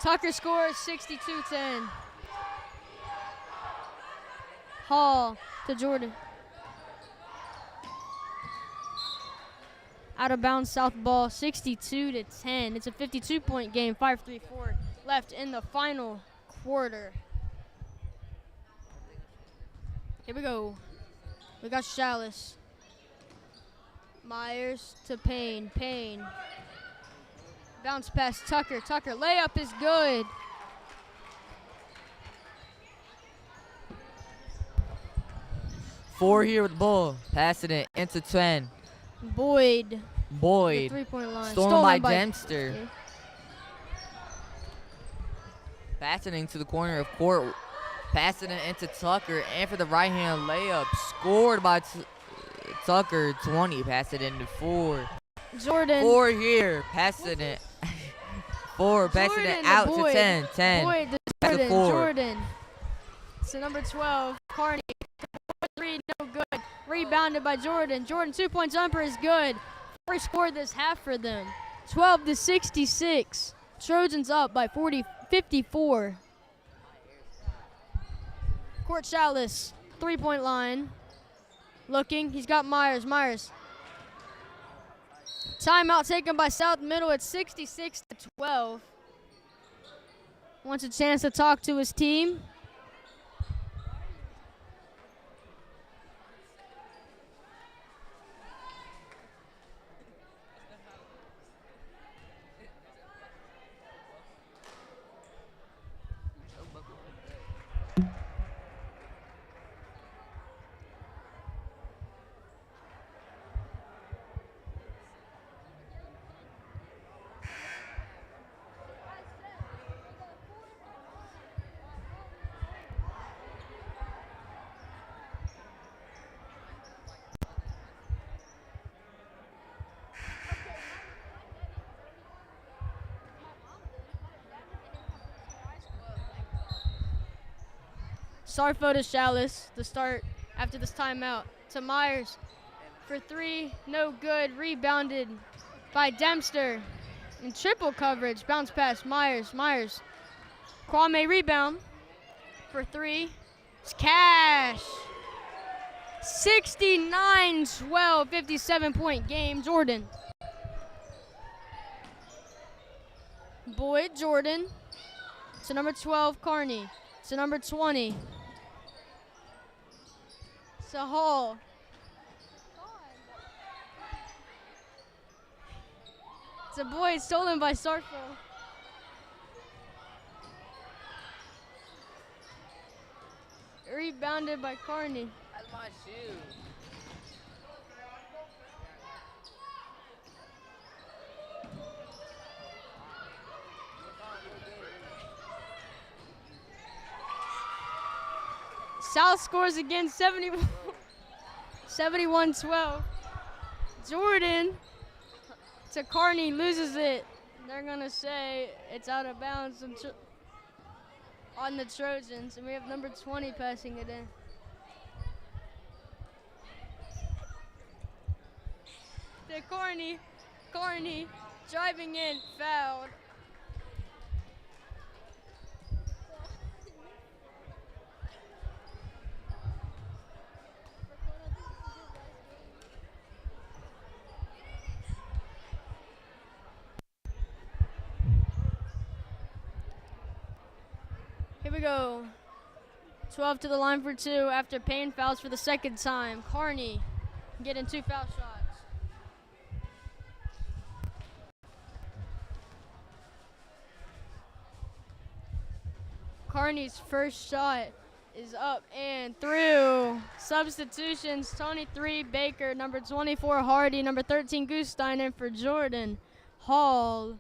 Speaker 1: Tucker scores 62-10. Hall to Jordan. Out of bounds, South ball, 62-10. It's a 52-point game, 5:34 left in the final quarter. Here we go. We got Chalice. Myers to Payne. Payne. Bounce pass Tucker. Tucker, layup is good.
Speaker 2: Four here with the ball. Passing it into 10.
Speaker 1: Boyd.
Speaker 2: Boyd.
Speaker 1: The 3-point line.
Speaker 2: Stolen by Dempster.
Speaker 1: Yeah.
Speaker 2: Passing into the corner of court. Passing it into Tucker. And for the right-hand layup. Scored by Tucker. 20. Pass it into 4.
Speaker 1: Jordan.
Speaker 2: 4 here. Passing it. 4. Passing it
Speaker 1: Jordan
Speaker 2: out
Speaker 1: to
Speaker 2: to
Speaker 1: Boyd.
Speaker 2: 10. 10.
Speaker 1: Boyd to
Speaker 2: Back to
Speaker 1: Jordan.
Speaker 2: 4.
Speaker 1: Jordan. So number 12, Carney. 3, no good. Rebounded by Jordan. Jordan, 2-point jumper is good. Ferry scored this half for them. 12-66. Trojans up by 54. Court Chalice, 3-point line. Looking, he's got Myers. Myers. Timeout taken by South Middle at 66-12. Wants a chance to talk to his team. Sarfo to Chalice, the start after this timeout. To Myers for 3, no good. Rebounded by Dempster. In triple coverage, bounce pass, Myers. Myers. Kwame rebound for 3. It's Cash. 69-12, 57-point game. Jordan. Boyd, Jordan. To number 12, Carney. To number 20. To Hall. It's a Boyd, stolen by Sarfo. Rebounded by Carney.
Speaker 2: That's my shoe.
Speaker 1: South scores again, 71-12. Jordan to Carney, loses it. They're going to say it's out of bounds on the Trojans, and we have number 20 passing it in. To Carney. Carney driving in, fouled. Here we go. 12 to the line for 2 after Payne fouls for the second time. Carney getting 2 foul shots. Carney's first shot is up and through. Substitutions, Tony 3, Baker, number 24, Hardy, number 13, Gustine, and for Jordan, Hall.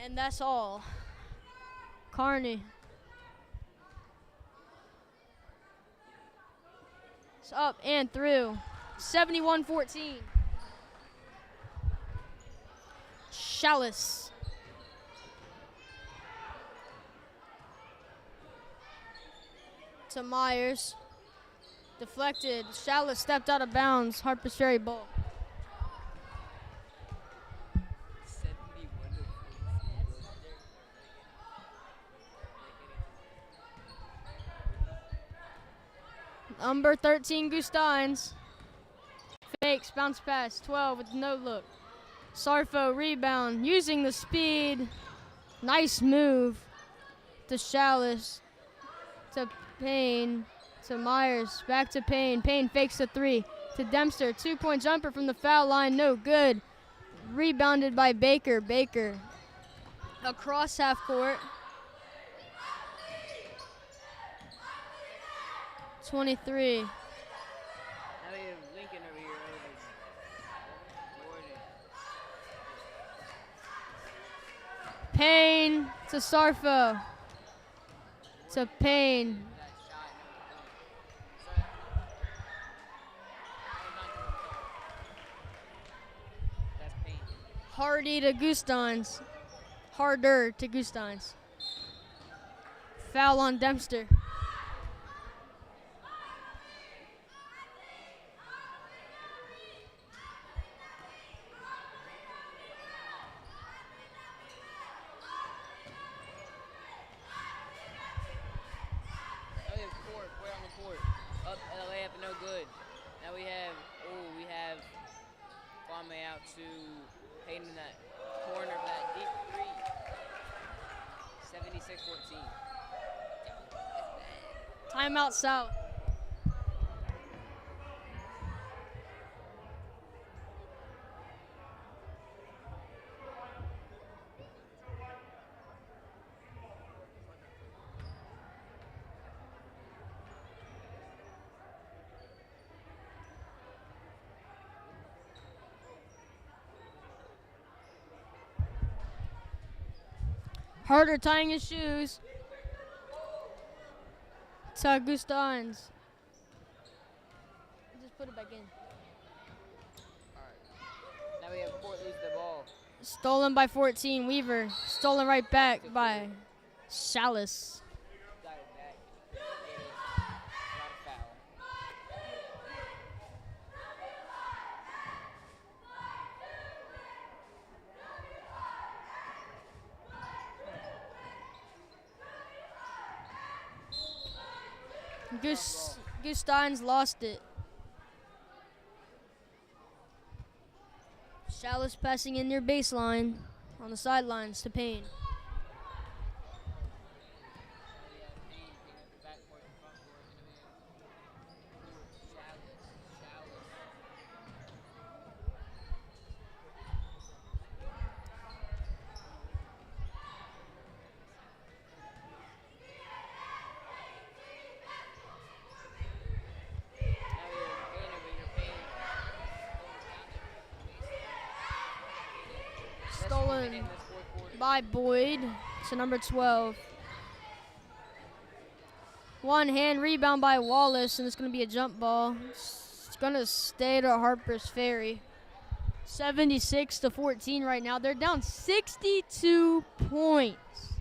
Speaker 1: And that's all. Carney. It's up and through. 71-14. Chalice. To Myers. Deflected. Chalice stepped out of bounds. Harpers Ferry ball. Number 13, Gustines. Fakes, bounce pass, 12 with no look. Sarfo rebound, using the speed. Nice move to Chalice, to Payne, to Myers, back to Payne. Payne fakes the 3 to Dempster. 2-point jumper from the foul line, no good. Rebounded by Baker. Baker across half court. 23.
Speaker 3: Now we have Lincoln over here.
Speaker 1: Payne to Sarfo. To Payne. Hardy to Gustines. Harder to Gustines. Foul on Dempster.
Speaker 3: No good. Now we have Kwame out to Payne in that corner of that deep 3. 76-14.
Speaker 1: Timeout South. Harder tying his shoes. To Gustines. Just put it back in.
Speaker 3: Alright. Now we have Fort lose the ball.
Speaker 1: Stolen by 14, Weaver. Stolen right back by Chalice.
Speaker 3: Got it back. Not a foul.
Speaker 1: Gustines lost it. Chalice passing in near baseline on the sidelines to Payne. Stolen by Boyd to number 12. One hand rebound by Wallace, and it's going to be a jump ball. It's going to stay to Harpers Ferry. 76-14 right now. They're down 62 points.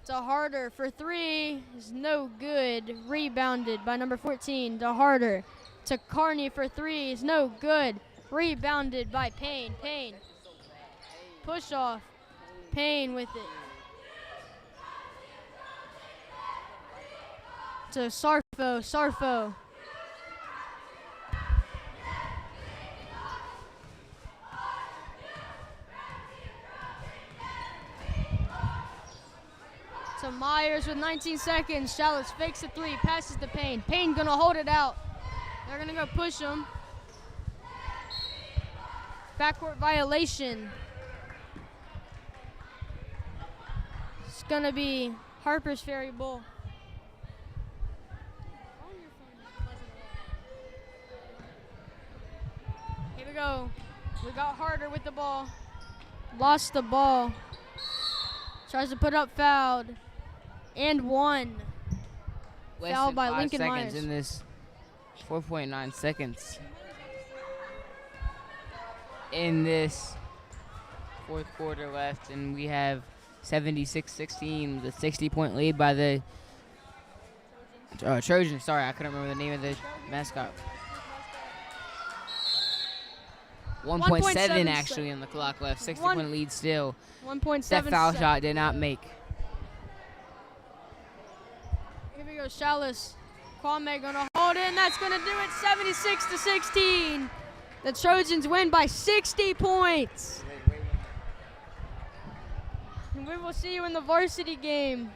Speaker 1: To Harder for 3 is no good. Rebounded by number 14 to Harder. To Carney for 3 is no good. Rebounded by Payne. Payne. Push off. Payne with it. To Sarfo. Sarfo. To Myers with 19 seconds. Chalice fakes the 3. Passes to Payne. Payne gonna hold it out. They're gonna go push him. Backcourt violation. It's gonna be Harpers Ferry Bull. Here we go. We got Harder with the ball. Lost the ball. Tries to put up fouled. And one. Foul by Lincoln Myers.
Speaker 3: In this 4.9 seconds. In this fourth quarter left, and we have 76-16, the 60-point lead by the Trojans. Sorry, I couldn't remember the name of the mascot. 1.7 actually on the clock left. 60-point lead still.
Speaker 1: 1.7.
Speaker 3: That foul shot did not make.
Speaker 1: Here we go. goes Chalice. Kwame gonna hold it, and that's gonna do it. 76-16. The Trojans win by 60 points. And we will see you in the varsity game.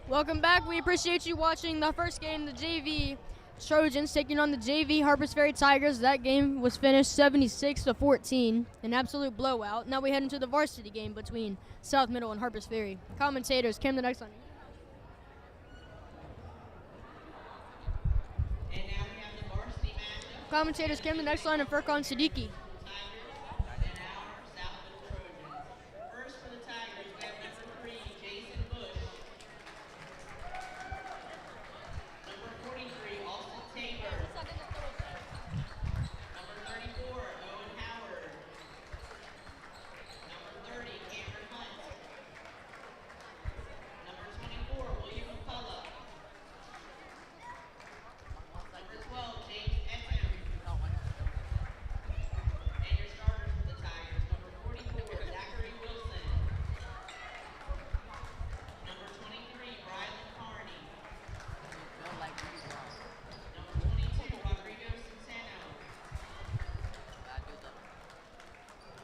Speaker 1: Welcome back. We appreciate you watching the first game, the JV Trojans taking on the JV Harpers Ferry Tigers. That game was finished 76-14, an absolute blowout. Now we head into the varsity game between South Middle and Harpers Ferry. Commentators, Cam the next one.
Speaker 4: And now we have the varsity matchup.
Speaker 1: Commentators, Cam the next line and Furkan Siddiqui.
Speaker 4: Tigers and our South Middle Trojans. First for the Tigers, we have number 3, Jason Bush. Number 43, Austin Taylor. Number 34, Owen Howard. Number 30, Cameron Hunt. Number 24, William McCullough. Number 12, James Etten. And your starters for the Tigers, number 44, Zachary Wilson. Number 23, Brylan Carney. Number 22, Rodrigo Centeno.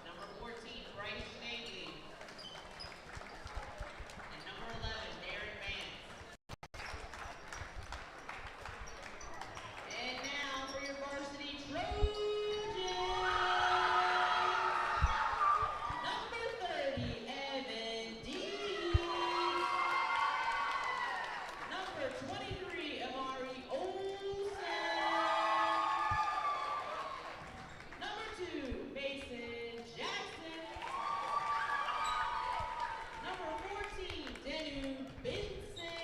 Speaker 4: Number 14, Bryce Snavely. And number 11, Darren Vance. And now for your varsity Trojans. Number 30, Evan Dees. Number 23, Amari Olsen. Number 2, Mason Jackson. Number 14, Danu Benson.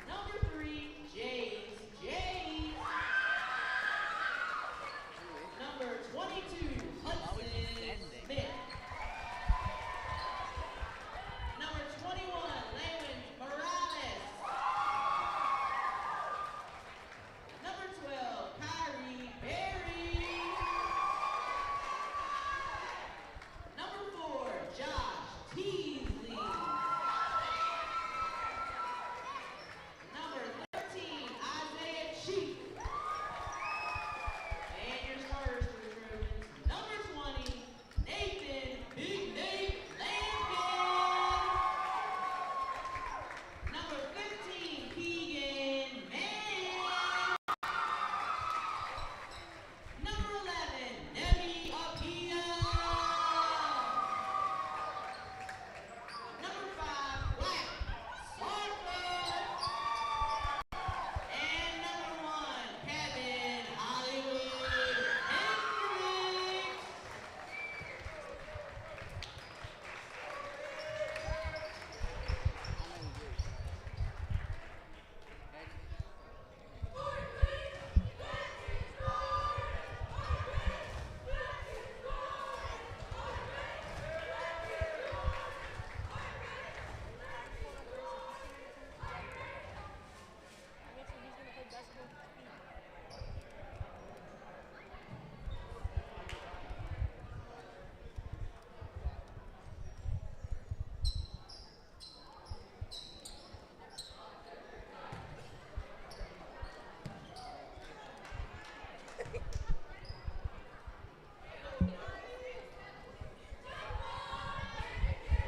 Speaker 4: Number 3, James James. Number 22, Hudson Smith. Number 21, Landon Morales. Number 12, Kyrie Berry. Number 4, Josh Teasley. Number 13, Isaiah Cheek. And your starters for the Trojans, number 20, Nathan Big Nate Lampkin. Number 15, Keegan Mann. Number 11, Nemi Apia. Number 5, Black Sarkar. And number 1, Kevin Hollywood Hendricks.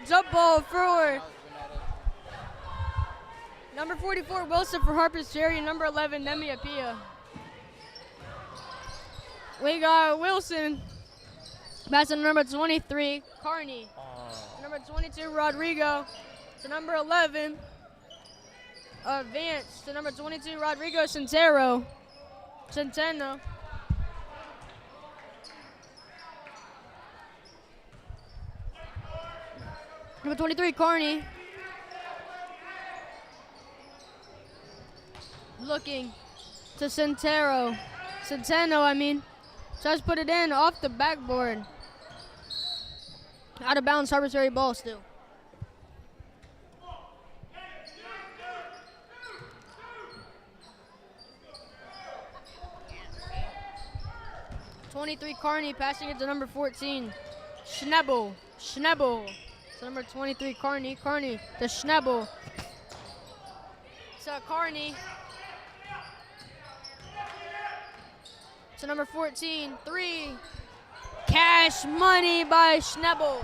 Speaker 1: Jump ball for number 44, Wilson for Harpers Ferry, and number 11, Nemi Apia. We got Wilson, passing to number 23, Carney. Number 22, Rodrigo, to number 11, Vance, to number 22, Rodrigo Centeno. Number 23, Carney. Looking to Centeno, I mean. Tries to put it in off the backboard. Out of bounds, Harpers Ferry ball still. #23, Carney, passing it to number 14, Schnabel. So number 23, Carney to Schnabel. To Carney. To number 14, 3. Cash money by Schnabel.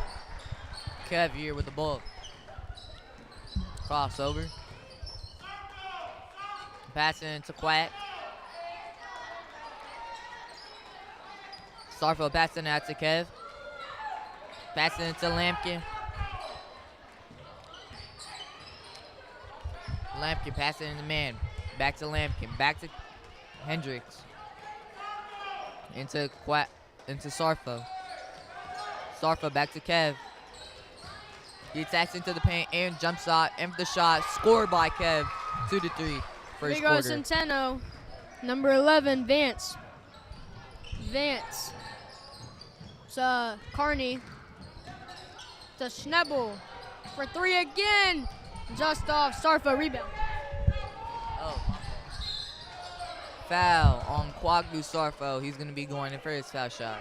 Speaker 2: Kev here with the ball. Crossover. Passing into Quack. Starfield passing out to Kev. Passing into Lampkin. Lampkin passing into man. Back to Lampkin. Back to Hendricks. Into Quack. Into Sarfo. Sarfo back to Kev. He attacks into the paint and jump shot and for the shot. Scored by Kev. 2-3. First
Speaker 1: Here goes
Speaker 2: quarter.
Speaker 1: Centeno. Number 11, Vance. To Carney. To Schnebel. For 3 again. Just off. Sarfo rebound.
Speaker 2: Oh. Foul on Kwagdu Sarfo. He's going to be going in for his foul shot.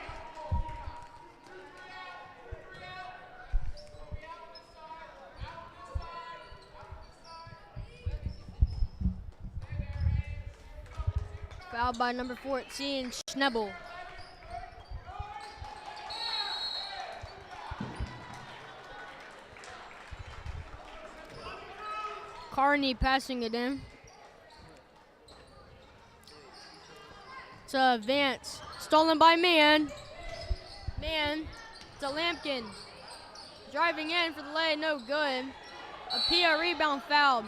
Speaker 1: Fouled by number 14, Schnebel. Carney passing it in. To Vance. Stolen by Man. Man to Lampkin. Driving in for the lay, no good. Apia rebound fouled.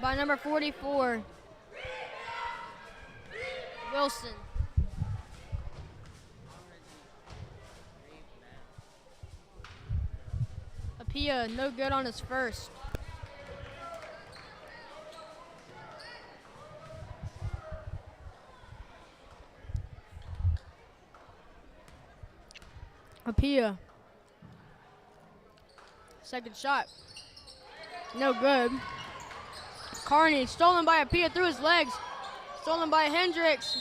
Speaker 1: By number 44, Wilson. Apia, no good on his first. Apia. Second shot. No good. Carney, stolen by Apia through his legs. Stolen by Hendricks.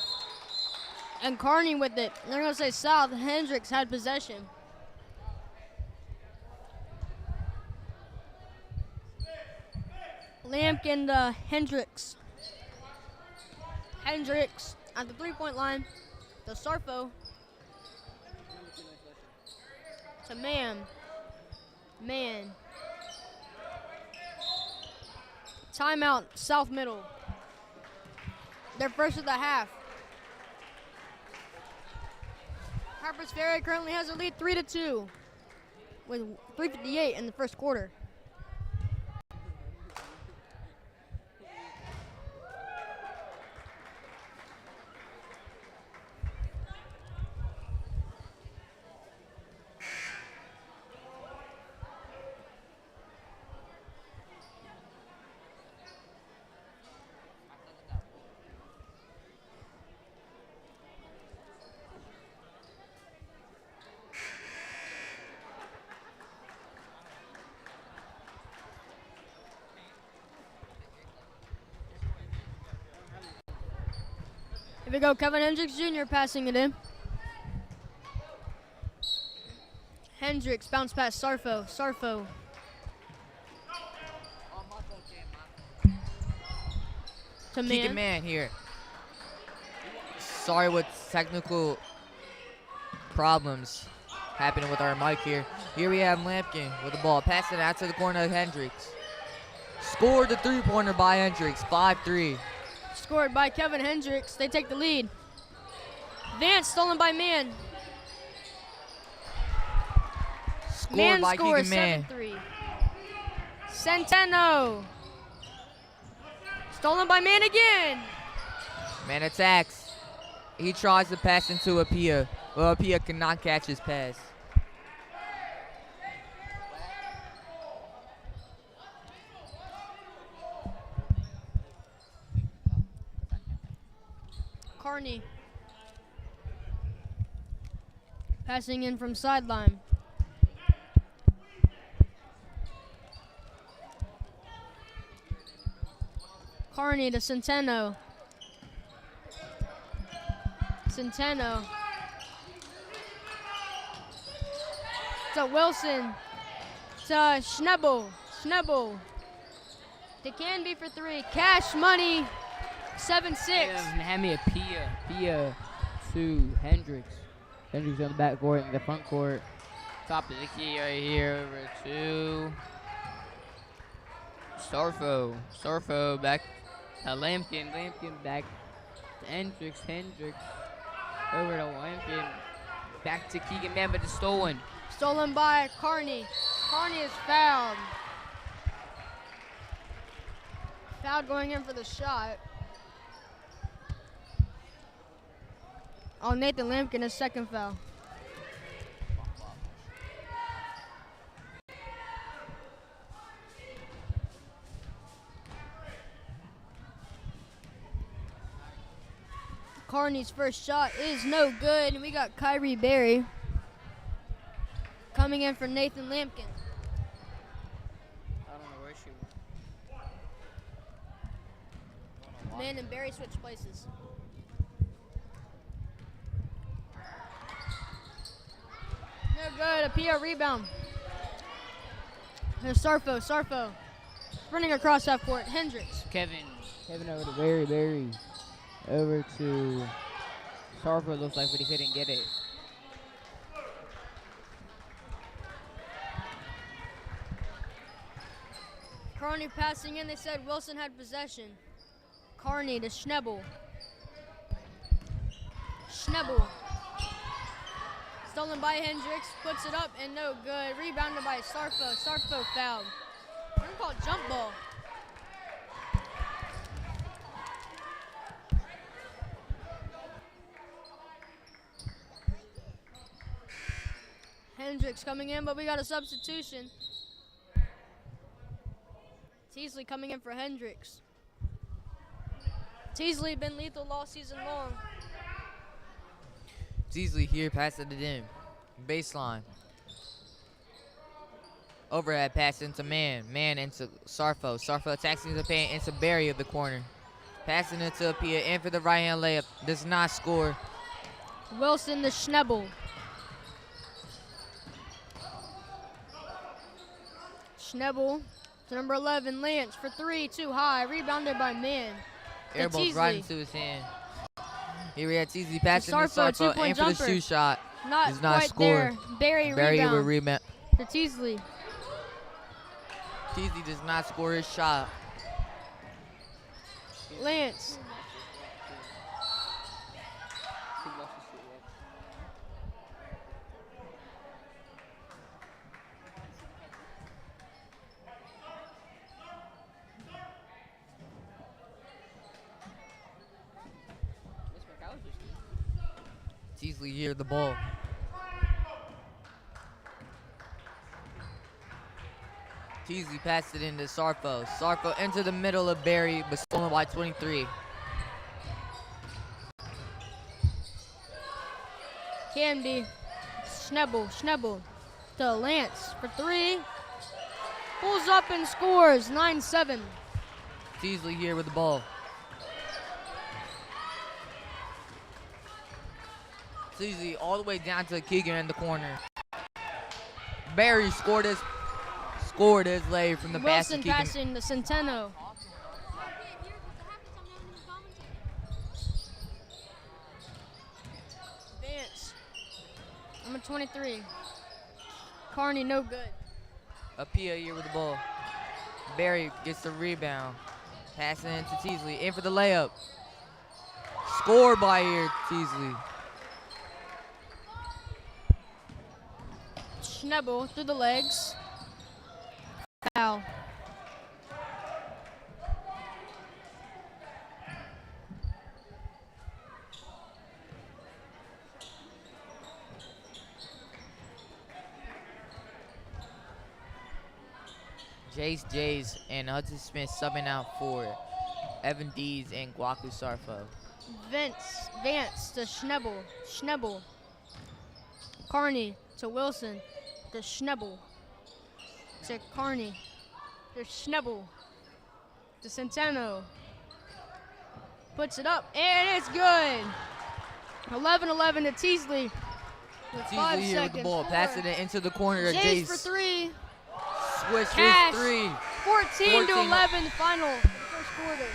Speaker 1: And Carney with it. They're going to say South. Hendricks had possession. Lampkin to Hendricks. Hendricks at the three-point line. To Sarfo. To Man. Man. Timeout, South Middle. They're first of the half. Harpers Ferry currently has a lead 3-2 with 3:58 in the first quarter. Here we go, Kevin Hendricks Jr. passing it in. Hendricks bounce pass, Sarfo. Sarfo. To
Speaker 2: Keegan
Speaker 1: Man.
Speaker 2: Man here. Sorry with technical problems happening with our mic here. Here we have Lampkin with the ball. Passing it out to the corner of Hendricks. Scored the three-pointer by Hendricks, 5-3.
Speaker 1: Scored by Kevin Hendricks. They take the lead. Vance stolen by Man.
Speaker 2: Scored
Speaker 1: Man
Speaker 2: by
Speaker 1: scores
Speaker 2: Keegan Man.
Speaker 1: 7-3. Centeno. Stolen by Man again.
Speaker 2: Man attacks. He tries to pass into Apia. Well, Apia cannot catch his pass.
Speaker 1: Carney. Passing in from sideline. Carney to Centeno. Centeno. To Wilson. To Schnebel. Schnebel. To Canby for three. Cash money 7-6.
Speaker 3: Hand me a Pia. Pia to Hendricks. Hendricks on the back court and the front court. Top of the key right here over to Sarfo. Sarfo back to Lampkin. Lampkin back to Hendricks. Hendricks over to Lampkin. Back to Keegan Man, but it's stolen.
Speaker 1: Stolen by Carney. Carney is fouled. Fouled going in for the shot. Oh, Nathan Lampkin, his second foul. Carney's first shot is no good, and we got Kyrie Berry coming in for Nathan Lampkin.
Speaker 3: I don't know where she went.
Speaker 1: Man and Berry switch places. No good, a PR rebound. There's Sarfo, Sarfo. Running across half court, Hendricks.
Speaker 3: Kevin over to Berry, Berry. Over to Sarfo, looks like, but he couldn't get it.
Speaker 1: Carney passing in, they said Wilson had possession. Carney to Schnebel. Schnebel. Stolen by Hendricks, puts it up and no good. Rebounded by Sarfo. Sarfo fouled. We're gonna call it jump ball. Hendricks coming in, but we got a substitution. Teasley coming in for Hendricks. Teasley been lethal all season long.
Speaker 2: Teasley here, passing it in. Baseline. Overhead pass into Man. Man into Sarfo. Sarfo attacking the paint into Berry of the corner. Passing it to Apia. In for the right-hand layup. Does not score.
Speaker 1: Wilson to Schnebel. Schnebel to number 11, Lance for three, too high. Rebounded by Man.
Speaker 2: Air ball right into his hand. Here we have Teasley passing to
Speaker 1: Sarfo,
Speaker 2: Sarfo.
Speaker 1: two-point
Speaker 2: In for the
Speaker 1: jumper.
Speaker 2: shoot shot.
Speaker 1: Not
Speaker 2: not
Speaker 1: quite
Speaker 2: score.
Speaker 1: there. Berry
Speaker 2: Berry
Speaker 1: rebound
Speaker 2: with rebound.
Speaker 1: to Teasley.
Speaker 2: Teasley does not score his shot.
Speaker 1: Lance.
Speaker 2: Teasley here, the ball. Teasley passed it into Sarfo. Sarfo into the middle of Berry, but stolen by 23.
Speaker 1: Can be. Schnebel. Schnebel to Lance for three. Pulls up and scores. 9-7.
Speaker 2: Teasley here with the ball. Teasley all the way down to Keegan in the corner. Berry scored his lay from the
Speaker 1: Wilson
Speaker 2: basket.
Speaker 1: passing to Centeno. Vance. Number 23. Carney, no good.
Speaker 2: Apia here with the ball. Berry gets the rebound. Passing it to Teasley. In for the layup. Scored by here, Teasley.
Speaker 1: Schnebel through the legs. Foul.
Speaker 2: Jace and Hudson Smith subbing out for Evan Dees and Guaku Sarfo.
Speaker 1: Vance to Schnebel. Schnebel. Carney to Wilson. To Schnebel. To Carney. To Schnebel. To Centeno. Puts it up, and it's good. 11-11 to Teasley. With 5
Speaker 2: Teasley here with the
Speaker 1: seconds.
Speaker 2: ball, passing it into the corner.
Speaker 1: Jace
Speaker 2: Jace
Speaker 1: for three.
Speaker 2: switch
Speaker 1: Cash.
Speaker 2: his three.
Speaker 1: 14 to
Speaker 2: 14.
Speaker 1: 11 final. First quarter.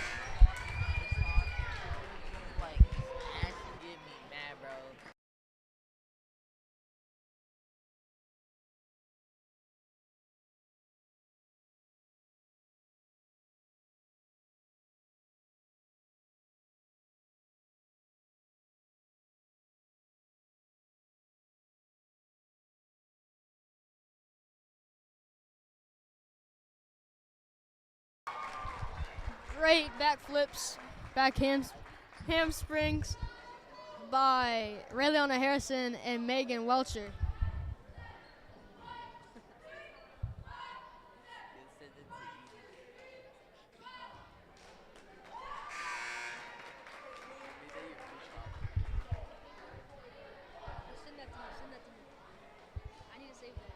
Speaker 1: Great backflips, hamstrings by Rayleona Harrison and Megan Welcher.
Speaker 5: I need to save that.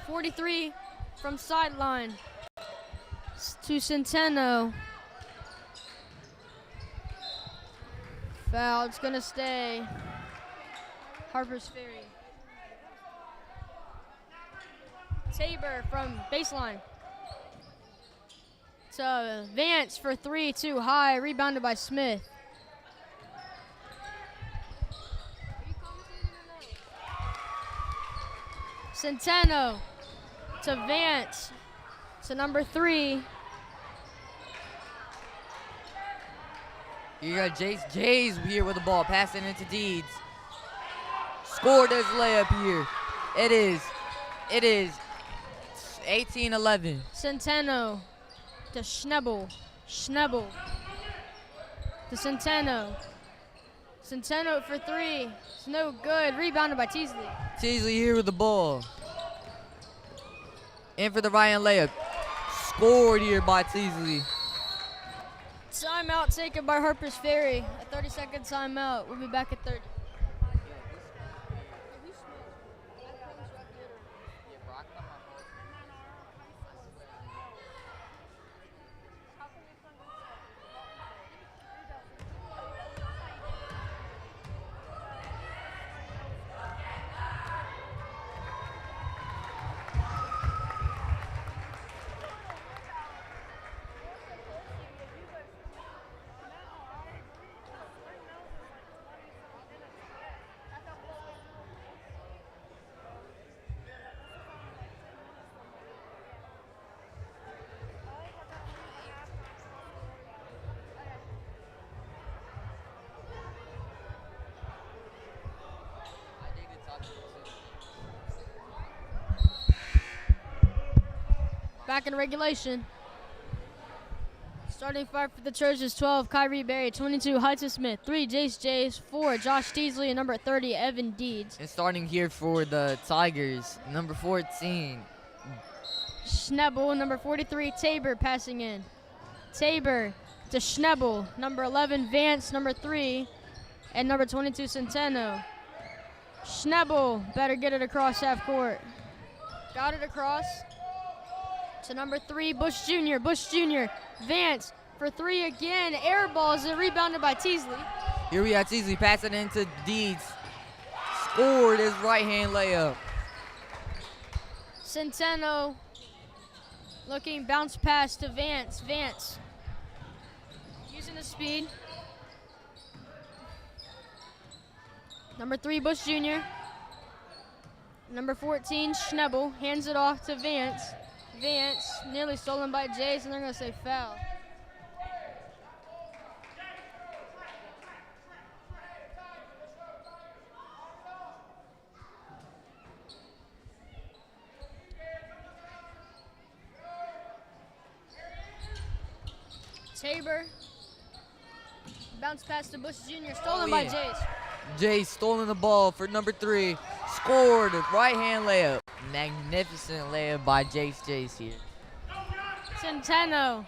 Speaker 1: 43 from sideline to Centeno. Foul, it's gonna stay. Harpers Ferry. Tabor from baseline. To Vance for 3, too high, rebounded by Smith. Centeno to Vance to number 3.
Speaker 2: You got Jays here with the ball, passing into Deeds. Scored his layup here. It is 18-11.
Speaker 1: Centeno to Schnebel to Centeno. Centeno for 3. It's no good. Rebounded by Teasley.
Speaker 2: Teasley here with the ball. In for the right-hand layup. Scored here by Teasley.
Speaker 1: Timeout taken by Harpers Ferry. A 30-second timeout. We'll be back at 30. Back in regulation. Starting 5 for the Trojans, 12, Kyrie Berry, 22, Hudson Smith, 3, Jace, 4, Josh Teasley, and number 30, Evan Deeds.
Speaker 2: And starting here for the Tigers, number 14.
Speaker 1: Schnebel, number 43, Tabor passing in. Tabor to Schnebel, number 11, Vance, number 3, and number 22, Centeno. Schnebel better get it across half court. Got it across to number 3, Bush Jr. Vance for 3 again. Air balls it, rebounded by Teasley.
Speaker 2: Here we have Teasley passing into Deeds. Scored his right-hand layup.
Speaker 1: Centeno looking, bounce pass to Vance. Using the speed. Number 3, Bush Jr. Number 14, Schnebel, hands it off to Vance. Vance, nearly stolen by Jace, and they're going to say foul. Tabor, bounce pass to Bush Jr., stolen by Jace.
Speaker 2: Jace stolen the ball for number 3. Scored a right-hand layup. Magnificent layup by Jace here.
Speaker 1: Centeno.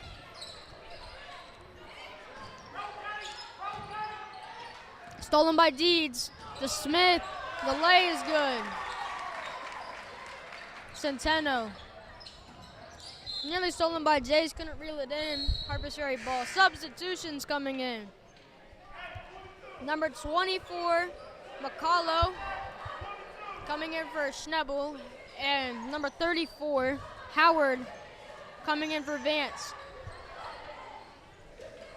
Speaker 1: Stolen by Deeds. To Smith. The lay is good. Centeno. Nearly stolen by Jace. Couldn't reel it in. Harpers Ferry ball. Substitutions coming in. Number 24, McCullough, coming in for Schnebel. And number 34, Howard, coming in for Vance.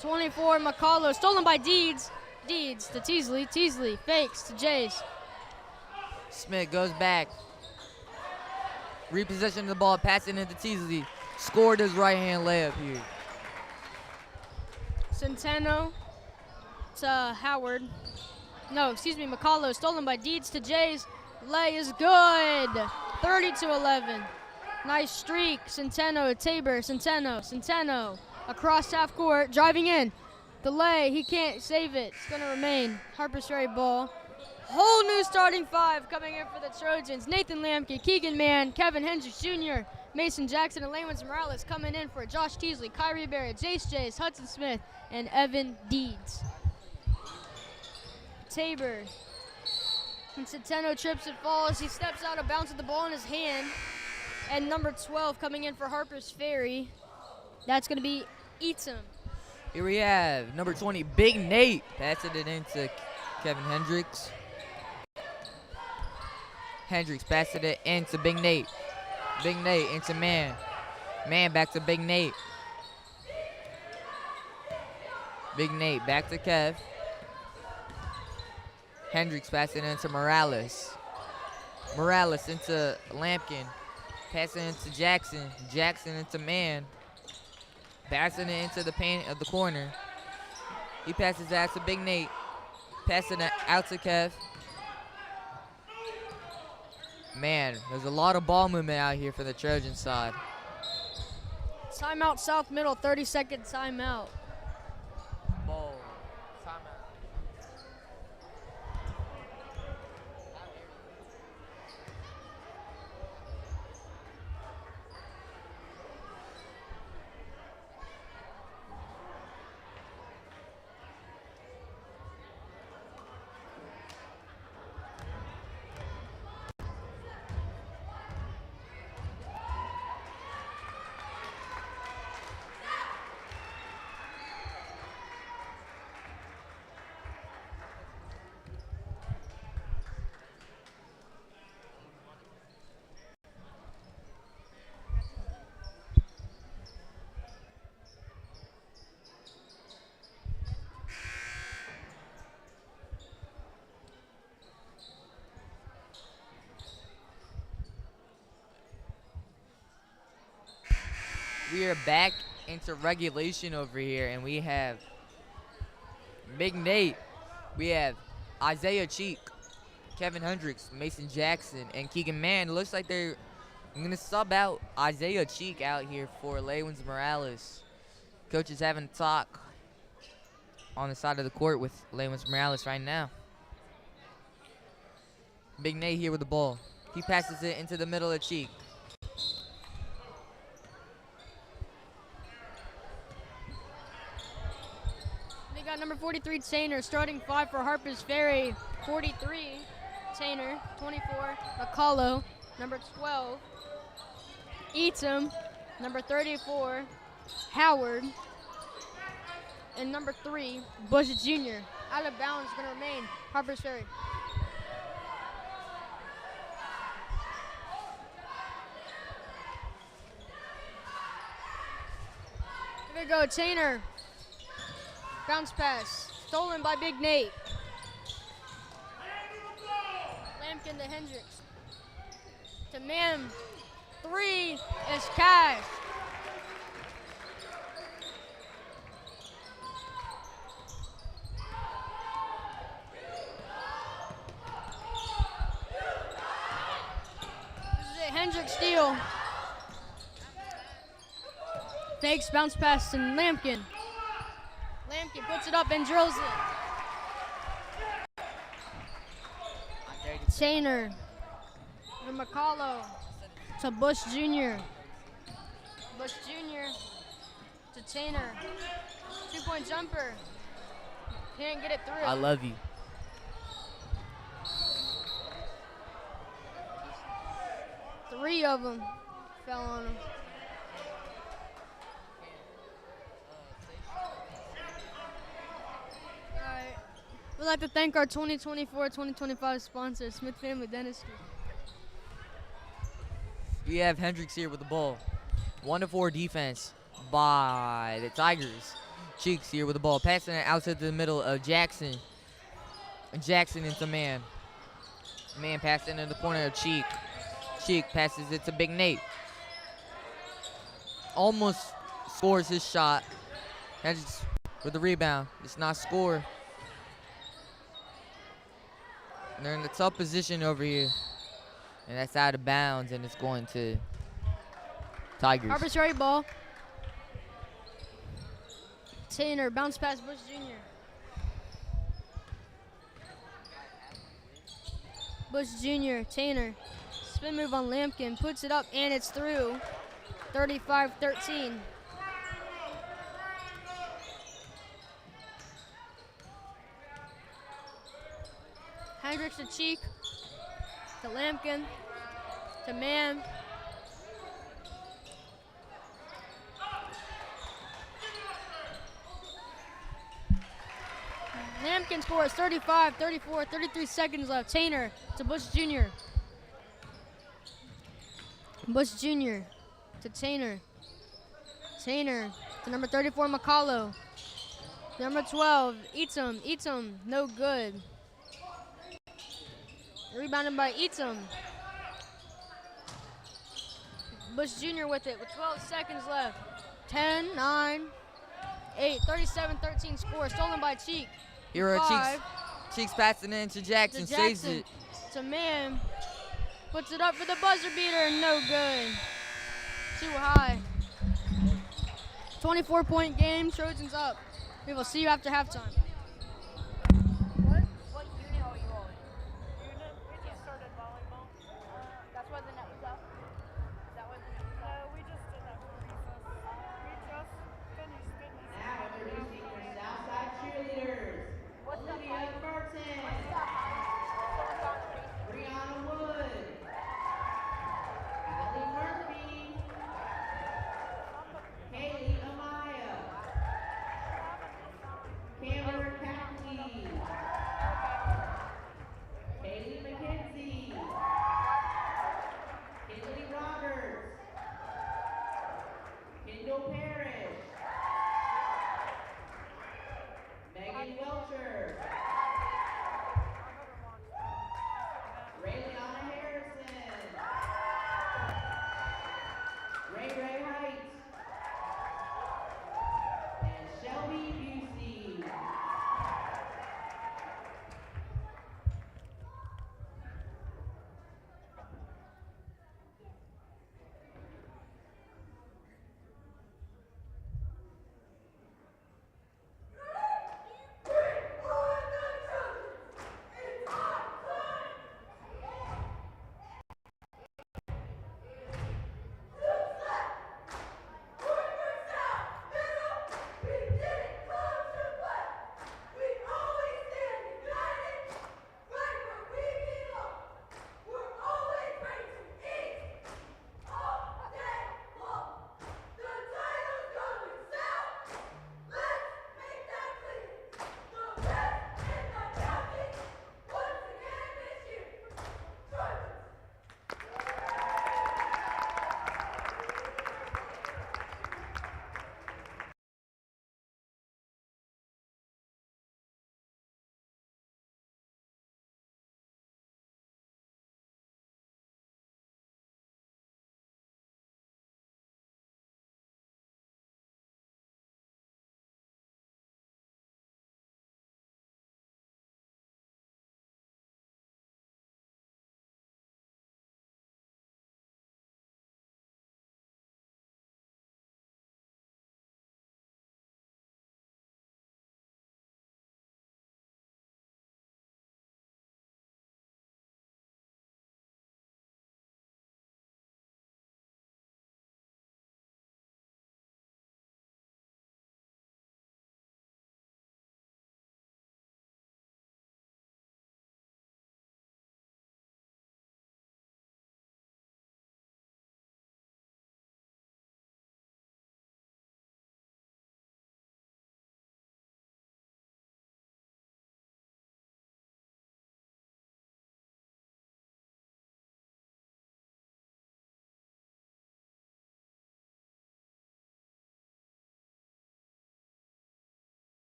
Speaker 1: 24, McCullough, stolen by Deeds. Deeds to Teasley. Teasley fakes to Jace.
Speaker 2: Smith goes back. Repossession the ball, passing into Teasley. Scored his right-hand layup here.
Speaker 1: Centeno to Howard. No, excuse me, McCullough. Stolen by Deeds to Jays. Lay is good. 30-11. Nice streak. Centeno to Tabor. Centeno. Across half court. Driving in. The lay. He can't save it. It's going to remain. Harpers Ferry ball. Whole new starting five coming in for the Trojans. Nathan Lamke, Keegan Mann, Kevin Hendricks Jr., Mason Jackson, and Lawrence Morales coming in for Josh Teasley, Kyrie Barrett, Jace, Hudson Smith, and Evan Deeds. Tabor. And Centeno trips and falls. He steps out of bounds with the ball in his hand. And number 12 coming in for Harpers Ferry. That's going to be Eatum.
Speaker 2: Here we have number 20, Big Nate, passing it into Kevin Hendricks. Hendricks passing it into Big Nate. Big Nate into Man. Man back to Big Nate. Big Nate back to Kev. Hendricks passing into Morales. Morales into Lampkin. Passing into Jackson. Jackson into Man. Passing it into the paint of the corner. He passes that to Big Nate. Passing it out to Kev. Man, there's a lot of ball movement out here for the Trojan side.
Speaker 1: Timeout South Middle, 30-second timeout.
Speaker 2: Ball. Timeout. We are back into regulation over here, and we have Big Nate. We have Isaiah Cheek, Kevin Hendricks, Mason Jackson, and Keegan Mann. It looks like they're going to sub out Isaiah Cheek out here for Lawrence Morales. Coach is having a talk on the side of the court with Lawrence Morales right now. Big Nate here with the ball. He passes it into the middle of Cheek.
Speaker 1: Got number 43, Tainer, starting five for Harpers Ferry. 43, Tainer. 24, McCullough. Number 12, Eatum. Number 34, Howard. And number 3, Bush Jr. Out of bounds, going to remain Harpers Ferry. Here we go, Tainer. Bounce pass, stolen by Big Nate. Lampkin to Hendricks. To Man. 3 is cash. This is a Hendricks steal. Fakes, bounce pass to Lampkin. Lampkin puts it up and drills it. Tainer to McCullough to Bush Jr. Bush Jr. to Tainer. 2-point jumper. Can't get it through.
Speaker 2: I love you.
Speaker 1: Three of them fell on him. We'd like to thank our 2024-2025 sponsor, Smith Family Dentistry.
Speaker 2: We have Hendricks here with the ball. 1-4 defense by the Tigers. Cheeks here with the ball, passing it out to the middle of Jackson. Jackson into Man. Man passing in the corner of Cheek. Cheek passes it to Big Nate. Almost scores his shot. Hendricks with the rebound. It's not score. And they're in a tough position over here. And that's out of bounds, and it's going to Tigers.
Speaker 1: Harpers Ferry ball. Tainer, bounce pass, Bush Jr. Bush Jr., Tainer. Spin move on Lampkin, puts it up, and it's through. 35-13. Hendricks to Cheek, to Lampkin, to Mann. Lampkin scores 35-34, 33 seconds left. Tainer to Bush Jr. Bush Jr. to Tainer. Tainer to number 34, McCullough. Number 12, Eatum, no good. Rebounded by Eatum. Bush Jr. with it with 12 seconds left. 10, 9, 8, 37-13 score. Stolen by Cheek.
Speaker 2: Here are
Speaker 1: Five.
Speaker 2: Cheeks passing it into Jackson, saves it.
Speaker 1: To Mann. Puts it up for the buzzer beater, no good. Too high. 24-point game, Trojans up. We will see you after halftime.
Speaker 5: What unit are you on? Unit? We just started volleyball. That's why the net was up? Is that why the net was up? No, we just did that for recess. We just finished fitness.
Speaker 4: Now introducing your Southside cheerleaders.
Speaker 5: What's the
Speaker 4: Olivia
Speaker 5: height?
Speaker 4: Burton,
Speaker 5: What's the height?
Speaker 4: Brianna Wood, Allie Murphy, Haley Amaya, Cameron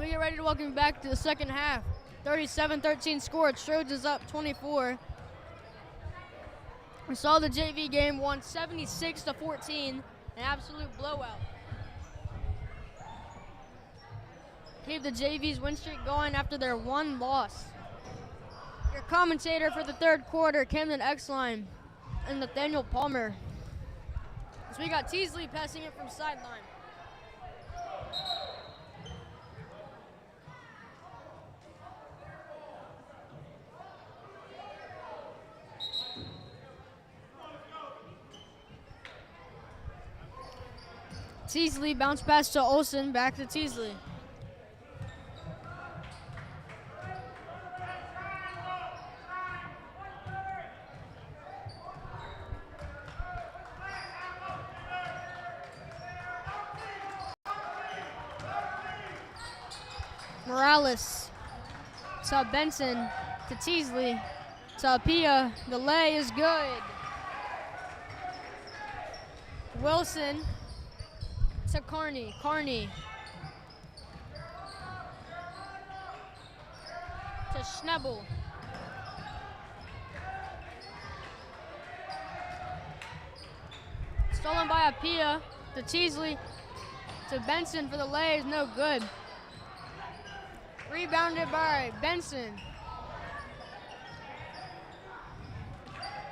Speaker 1: We get ready to welcome you back to the second half. 37-13 score. Trojans up 24. We saw the JV game won 76-14, an absolute blowout. Keep the JV's win streak going after their one loss. Your commentator for the third quarter, Camden Exline and Nathaniel Palmer. So we got Teasley passing it from sideline. Teasley bounce pass to Olsen, back to Teasley. Morales to Benson to Teasley to Pia. The lay is good. Wilson to Carney. Carney to Schnebel. Stolen by Apia to Teasley to Benson for the lay is no good. Rebounded by Benson.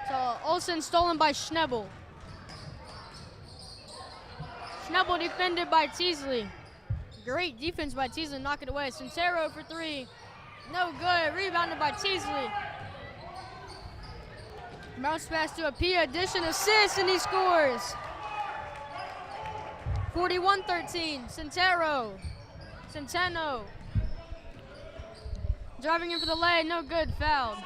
Speaker 1: So Olsen stolen by Schnebel. Schnebel defended by Teasley. Great defense by Teasley, knock it away. Centero for three. No good, rebounded by Teasley. Bounce pass to Apia, addition, assist, and he scores. 41-13, Centeno. Driving in for the lay, no good, fouled.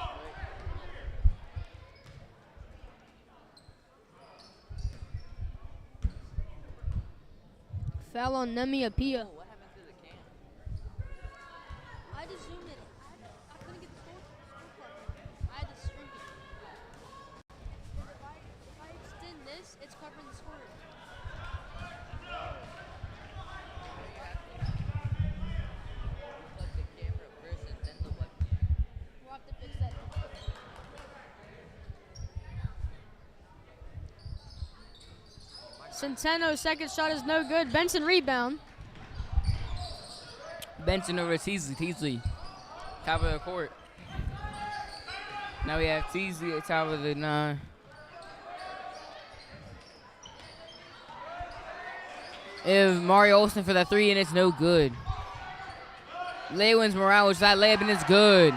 Speaker 1: Foul on Nemi Apia.
Speaker 2: What happened to the cam?
Speaker 1: I just zoomed it. I couldn't get the score. I had to shrink it. If I extend this, it's covering the score.
Speaker 2: Like the camera first and then the webcam.
Speaker 1: We'll have to fix that. Centeno's second shot is no good. Benson rebound.
Speaker 3: Benson over to Teasley. Teasley, top of the court. Now we have Teasley at top of the 9. If Mario Olsen for that 3 and it's no good. Lewins Morales, that layup and it's good.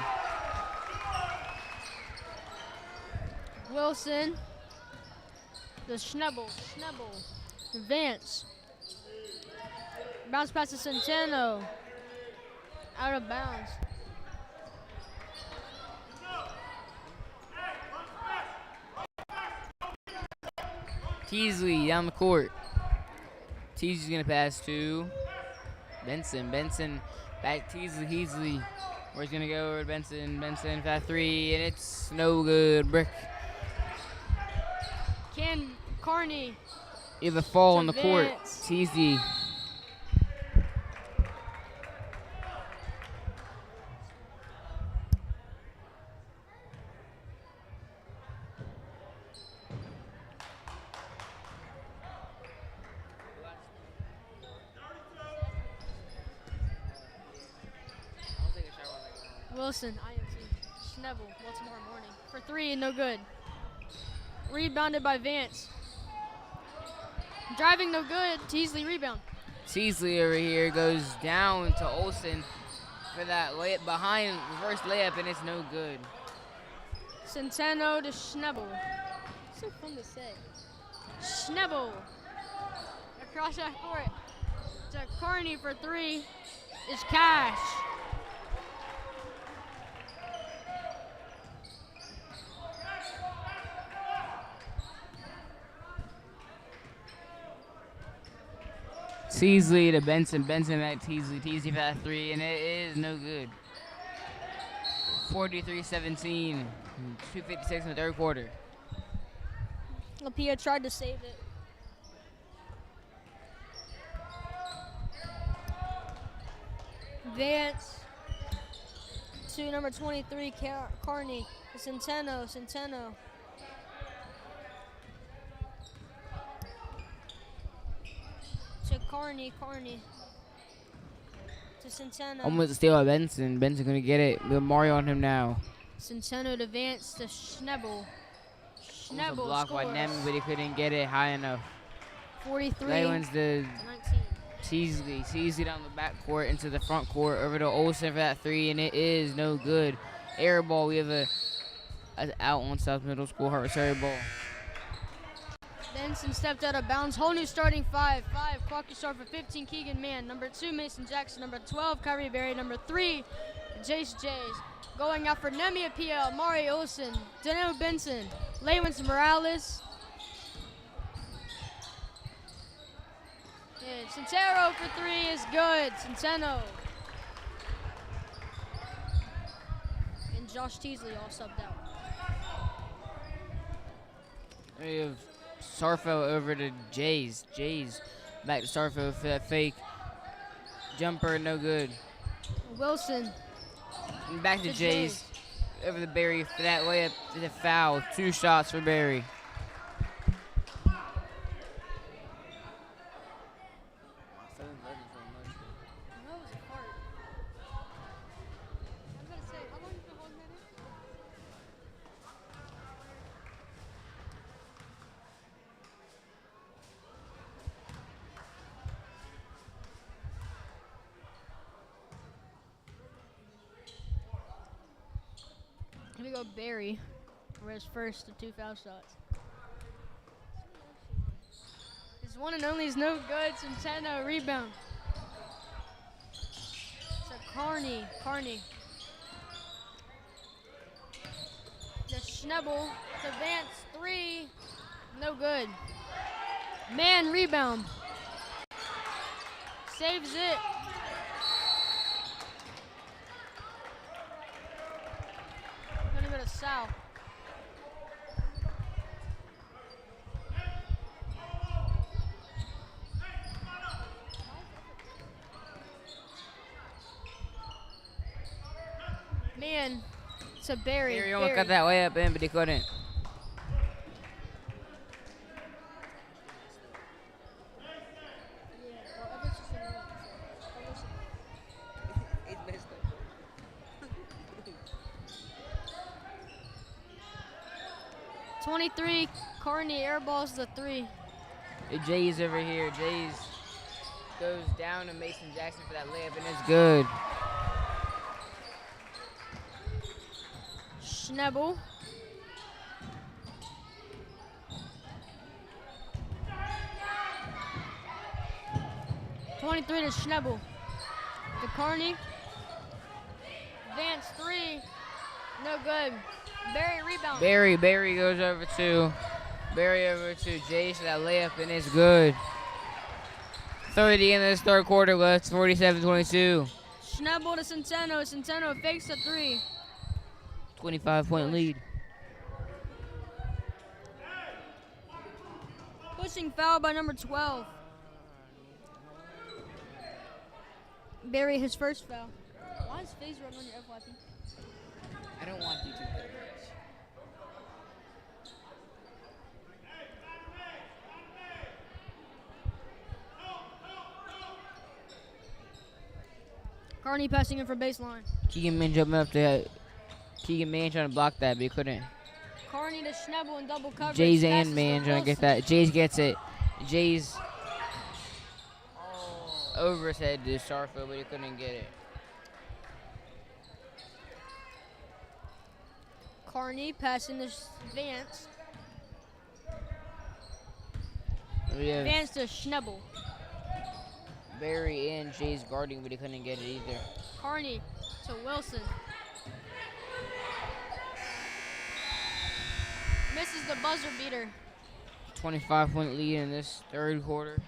Speaker 1: Wilson. The Schnebel. Vance. Bounce pass to Centeno. Out of bounds.
Speaker 3: Teasley down the court. Teasley's gonna pass to Benson. Benson back to Teasley. Where he's gonna go over to Benson. Benson for that 3 and it's no good. Brick.
Speaker 1: Carney.
Speaker 3: Either fall
Speaker 1: To
Speaker 3: on the court.
Speaker 1: Vance.
Speaker 3: Teasley.
Speaker 1: Wilson, IMT. Schnebel, Baltimore morning. For 3 and no good. Rebounded by Vance. Driving no good. Teasley rebound.
Speaker 3: Teasley over here goes down to Olsen for that layup behind reverse layup and it's no good.
Speaker 1: Centeno to Schnebel. So fun to say. Schnebel. Across that court to Carney for 3 is Cash.
Speaker 3: Teasley to Benson. Benson at Teasley. Teasley for that 3 and it is no good. 43-17. 2:56 in the third quarter.
Speaker 1: Lapia tried to save it. Advance to number 23, Carney. Centeno. To Carney. To Centeno.
Speaker 3: Almost a steal by Benson. Benson gonna get it. We have Mario on him now.
Speaker 1: Centeno to advance to Schnebel.
Speaker 3: Almost a block by
Speaker 1: scores.
Speaker 3: Nemi, but he couldn't get it high enough.
Speaker 1: 43
Speaker 3: That one's the
Speaker 1: to 19.
Speaker 3: Teasley down the back court into the front court over to Olsen for that three, and it is no good. Air ball. We have a out on South Middle School. Harpers air ball.
Speaker 1: Benson stepped out of bounds. Whole new starting five. Clock to start for 15, Keegan Mann. Number 2, Mason Jackson. Number 12, Kyrie Berry. Number 3, Jace Jays. Going out for Nemi Apia, Mari Olsen, Daniel Benson, Lewins Morales. And Centeno for 3 is good. Centeno. And Josh Teasley all subbed out.
Speaker 3: We have Sarfo over to Jays. Back to Sarfo for that fake jumper, no good.
Speaker 1: Wilson.
Speaker 3: And back to
Speaker 1: To
Speaker 3: Jays. Over the Berry for that layup to the foul. 2 shots for Berry.
Speaker 1: Here we go, Barry. For his first of 2 foul shots. His one and only is no good. Centeno rebound. So Carney. The Schnebel. Advance 3. No good. Man rebound. Saves it. Gonna go to Sal. Man, it's a Barry.
Speaker 3: Barry almost got that way up in, but he couldn't.
Speaker 1: Yeah, 23, Carney airballs the 3.
Speaker 3: The Jays over here. Jays goes down to Mason Jackson for that layup, and it's good.
Speaker 1: Schnebel. (23) to Schnebel. To Carney. Advance 3. No good. Barry rebound.
Speaker 3: Barry goes over to Jays for that layup, and it's good. 30 in this third quarter left. 47-22.
Speaker 1: Schnebel to Centeno. Centeno fakes a 3.
Speaker 3: 25-point lead.
Speaker 1: Pushing foul by number 12. Barry, his first foul. Why is phase run on your FYP?
Speaker 3: I don't want you to.
Speaker 1: Carney passing in for baseline.
Speaker 3: Keegan Mann jumping up to Keegan Mann trying to block that, but he couldn't.
Speaker 1: Carney to Schnebel in double coverage.
Speaker 3: Jays and
Speaker 1: Passes
Speaker 3: Mann
Speaker 1: to
Speaker 3: trying to get
Speaker 1: Wilson.
Speaker 3: that. Jays gets it. Jays over his head to Sarfo, but he couldn't get it.
Speaker 1: Carney passing to Vance.
Speaker 3: We have
Speaker 1: Vance to Schnebel.
Speaker 3: Barry and Jays guarding, but he couldn't get it either.
Speaker 1: Carney to Wilson. Misses the buzzer beater.
Speaker 3: 25-point lead in this third quarter.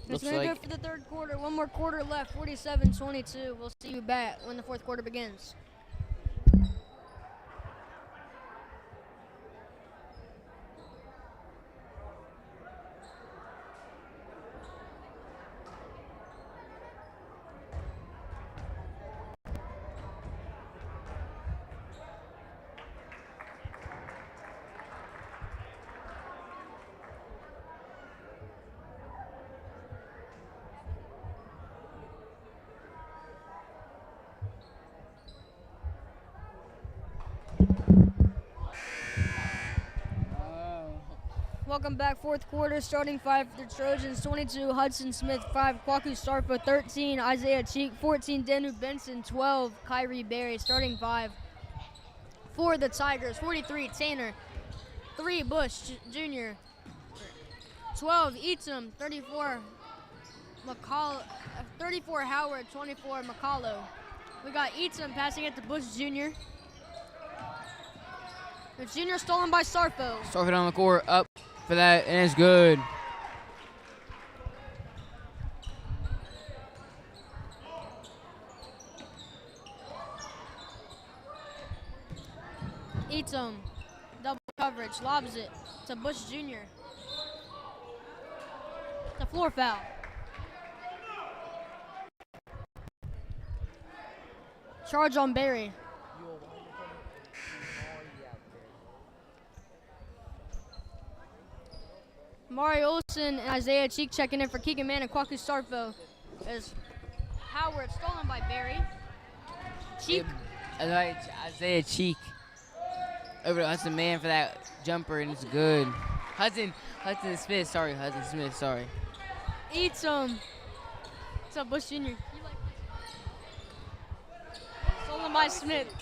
Speaker 1: It's
Speaker 3: Looks
Speaker 1: going to
Speaker 3: like
Speaker 1: go for the third quarter. One more quarter left, 47-22. We'll see you back when the fourth quarter begins. Welcome back. Fourth quarter, starting 5 for the Trojans. 22, Hudson Smith. 5, Kwaku Starfo. 13, Isaiah Cheek. 14, Danu Benson. 12, Kyrie Berry. Starting 5. For the Tigers, 43, Tanner. 3, Bush Jr. 12, Eaton. 34, 34, Howard. 24, McCullough. We got Eaton passing it to Bush Jr. The junior stolen by Starfo.
Speaker 3: Starfo on the court, up for that, and it's good.
Speaker 1: Eaton, double coverage, lobs it to Bush Jr. It's a floor foul. Charge on Berry. Mario Olsen and Isaiah Cheek checking in for Keegan Mann and Kwaku Starfo. As Howard stolen by Berry. Cheek.
Speaker 3: Isaiah Cheek over to Hudson Man for that jumper, and it's good. Hudson Smith, sorry.
Speaker 1: Eats him. What's up, Bush Jr.? Stolen by Smith.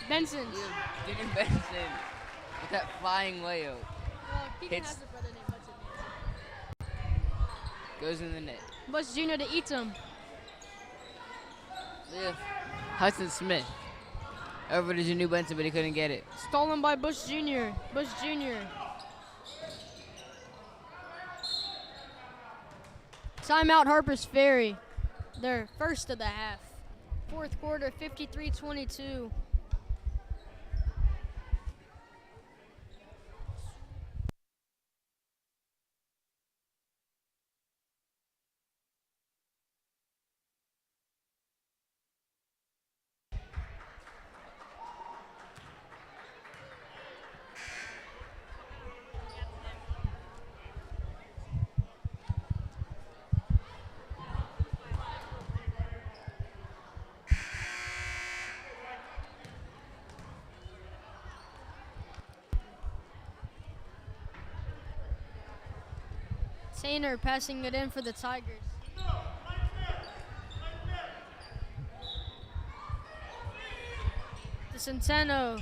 Speaker 1: Benson.
Speaker 3: Dylan Benson with that flying layup.
Speaker 1: Well, Keegan
Speaker 3: Hits.
Speaker 1: has a brother named Benson.
Speaker 3: Goes in the net.
Speaker 1: Bush Jr. to Eaton.
Speaker 3: Yeah. Hudson Smith over to Janu Benson, but he couldn't get it.
Speaker 1: Stolen by Bush Jr. Bush Jr. Timeout, Harpers Ferry. Their first of the half. Fourth quarter, 53-22. Tainer passing it in for the Tigers. To Centeno.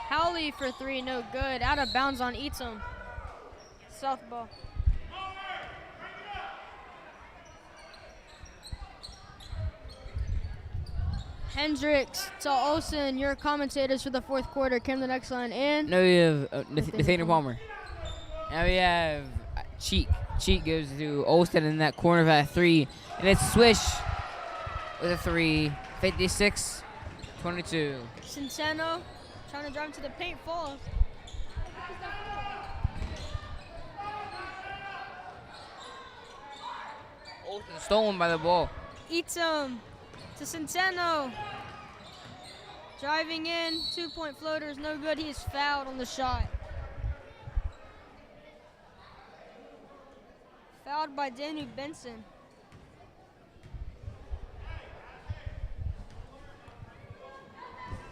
Speaker 1: Howley for 3, no good. Out of bounds on Eaton. Southball. Hendricks to Olsen, your commentators for the fourth quarter. Came the next line in.
Speaker 3: No, we have Nathaniel Palmer. Now we have Cheek. Cheek goes to Olsen in that corner of that 3. And it's Swish with a 3. 56-22.
Speaker 1: Centeno trying to drive into the paint, falls.
Speaker 3: Olsen stolen by the ball.
Speaker 1: Eaton to Centeno. Driving in, 2-point floaters, no good. He is fouled on the shot. Fouled by Danu Benson.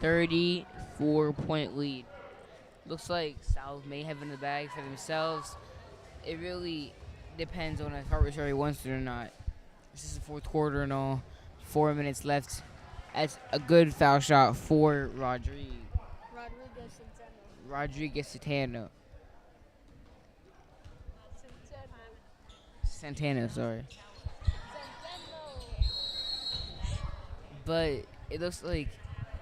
Speaker 3: .34 lead. Looks like South may have in the bag for themselves. It really depends on if Harpers Ferry wants it or not. This is the fourth quarter and all. 4 minutes left. That's a good foul shot for Rodriguez Santana. Santana, sorry. But it looks like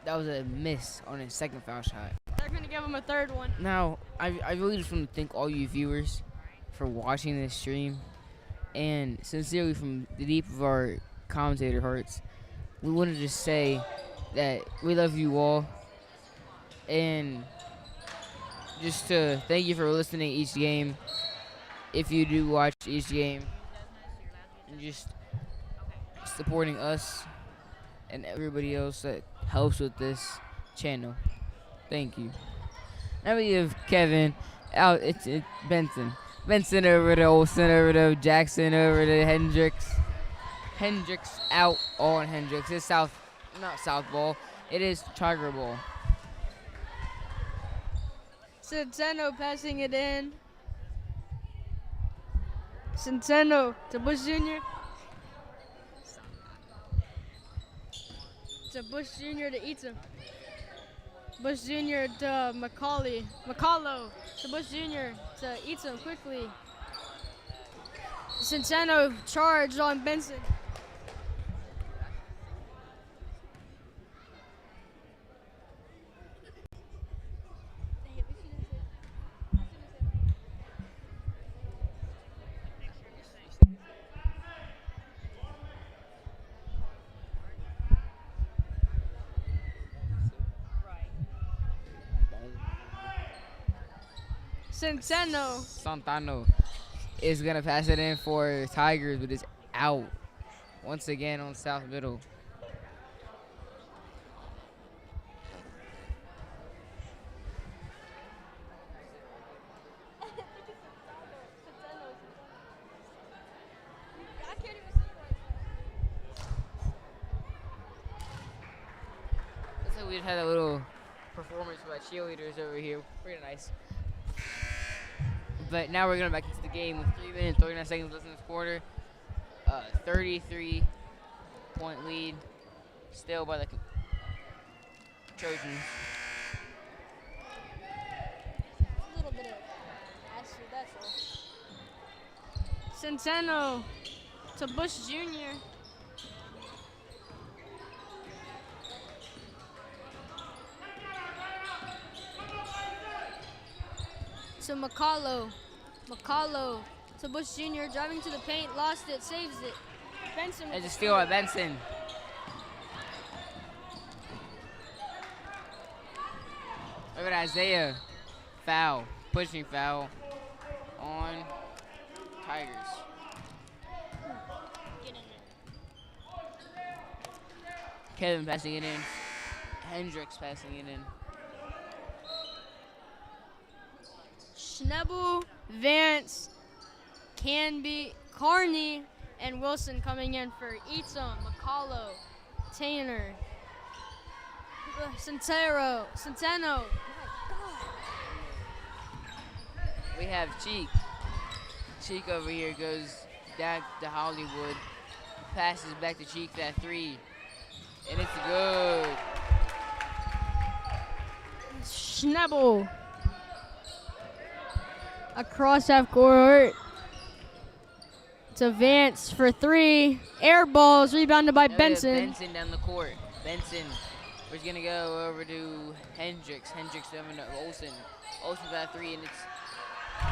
Speaker 3: that was a miss on his second foul shot.
Speaker 1: They're going to give him a third one.
Speaker 3: Now, I really just want to thank all you viewers for watching this stream. And sincerely from the deep of our commentator hearts, we want to just say that we love you all. And just to thank you for listening each game. If you do watch each game, and just supporting us and everybody else that helps with this channel. Thank you. Now we have Kevin out. It's Benson. Benson over to Olsen, over to Jackson, over to Hendricks. Hendricks out on Hendricks. It's not South ball. It is Tiger ball.
Speaker 1: Centeno passing it in. Centeno to Bush Jr. To Bush Jr. to Eaton. Bush Jr. to McCullough to Bush Jr. to Eaton quickly. Centeno charged on Benson. Centeno.
Speaker 3: Santano is gonna pass it in for Tigers, but it's out once again on South Middle. Looks like we just had a little performance by cheerleaders over here. Pretty nice. But now we're going back into the game with 3 minutes, 39 seconds left in this quarter. 33-point lead, still by the Trojans.
Speaker 1: A little bit of acid, that's all. Centeno to Bush Jr. To McCullough to Bush Jr. driving to the paint, lost it, saves it. Benson.
Speaker 3: There's a steal by Benson. Look at Isaiah. Foul. Pushing foul on Tigers.
Speaker 1: Get in there.
Speaker 3: Kevin passing it in. Hendricks passing it in.
Speaker 1: Schnebel, Vance, Canby, Carney, and Wilson coming in for Eaton, McCullough, Tanner, Centeno.
Speaker 3: We have Cheek. Cheek over here goes back to Hollywood. Passes back to Cheek, that 3. And it's good.
Speaker 1: Schnebel. Across half court to Vance for 3. Air balls rebounded by Benson.
Speaker 3: Benson down the court. Benson was going to go over to Hendricks. Hendricks over to Olsen. Olsen for that 3, and it's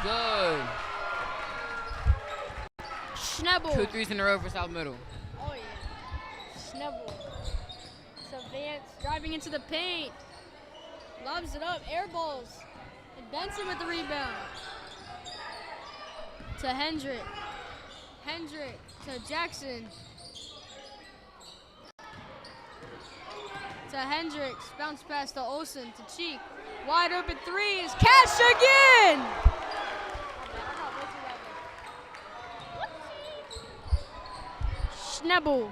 Speaker 3: good.
Speaker 1: Schnebel.
Speaker 3: 2 threes in a row for South Middle.
Speaker 1: Oh, yeah. Schnebel. To Vance driving into the paint. Lobs it up. Air balls. And Benson with the rebound. To Hendrick to Jackson. To Hendricks, bounce pass to Olsen to Cheek. Wide open 3 is cash again! Schnebel.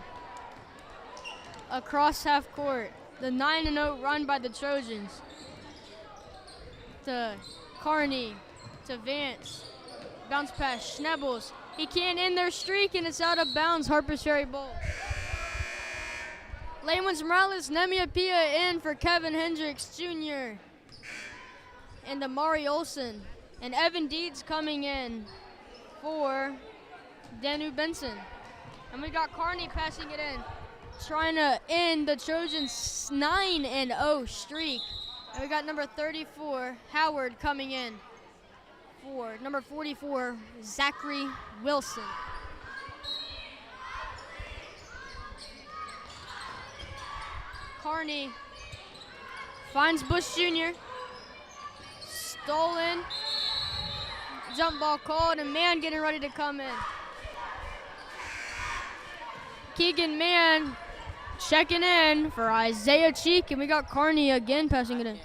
Speaker 1: Across half court. The 9-0 run by the Trojans. To Carney, to Vance. Bounce pass, Schnebels. He can't end their streak, and it's out of bounds. Harpers Ferry ball. Layman's Morales, Nemia Pia in for Kevin Hendricks Jr. and Amari Olsen. And Evan Deeds coming in for Danu Benson. And we got Carney passing it in, trying to end the Trojans' 9-0 streak. And we got number 34, Howard, coming in for number 44, Zachary Wilson. Carney finds Bush Jr. Stolen. Jump ball called, and Mann getting ready to come in. Keegan Mann checking in for Isaiah Cheek, and we got Carney again passing it in.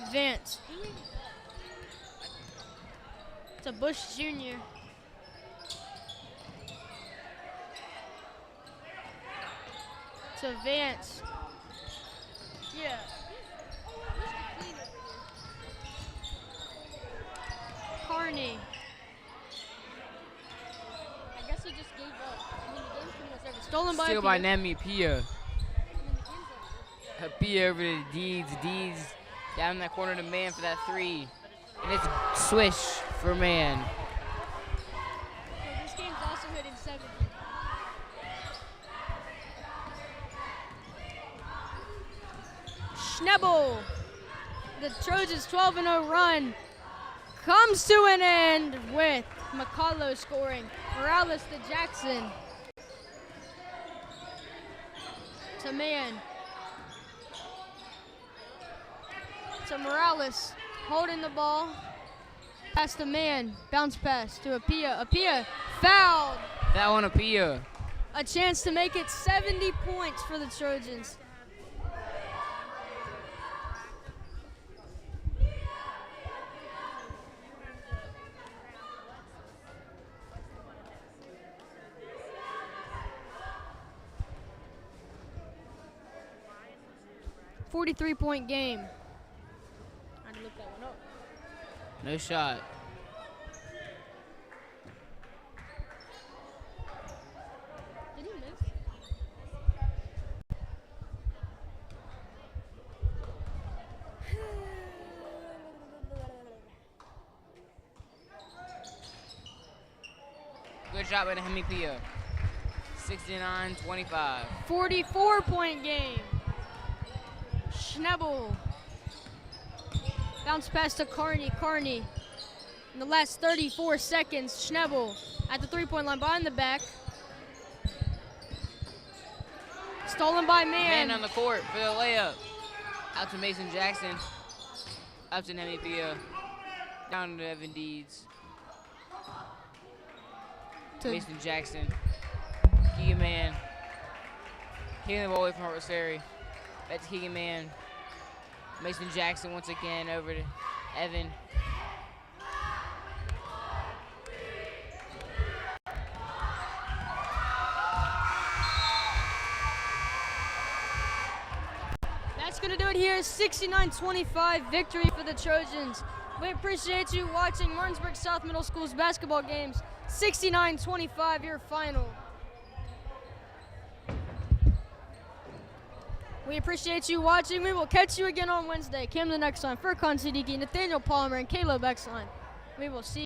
Speaker 1: Vance to Bush Jr. To Vance. Yeah. Carney. I guess he just gave up. I mean, the game's pretty much over. Stolen by
Speaker 3: Steal by
Speaker 1: Pia.
Speaker 3: Nemi Pia. Pia over to Deeds. Deeds down in that corner to Man for that 3. And it's swish for Man.
Speaker 1: So this game's also hitting 70. Schnebel. The Trojans' 12-0 run comes to an end with McCullough scoring. Morales to Jackson. To Man. To Morales. Holding the ball. Pass to Man. Bounce pass to Apia. Apia fouled.
Speaker 3: That one Apia.
Speaker 1: A chance to make it 70 points for the Trojans. .3 game. I had to look that one up.
Speaker 3: No shot.
Speaker 1: Did he miss?
Speaker 3: Good shot by Nemi Pia. 69-25.
Speaker 1: 44 game. Schnebel. Bounce pass to Carney. Carney. In the last 34 seconds, Schnebel at the 3-point line behind the back. Stolen by Man.
Speaker 3: Man on the court for the layup. Out to Mason Jackson. Up to Nemi Pia. Down to Evan Deeds.
Speaker 1: To
Speaker 3: Mason Jackson. Keegan Man. Taking the ball away from Harpers Ferry. Back to Keegan Man. Mason Jackson once again over to Evan.
Speaker 1: That's going to do it here. 69-25 victory for the Trojans. We appreciate you watching Martinsburg South Middle School's basketball games. 69-25 your final. We appreciate you watching. We will catch you again on Wednesday. Cam the next time. For Siddiqui, Nathaniel Palmer, and Caleb Exline. We will see you.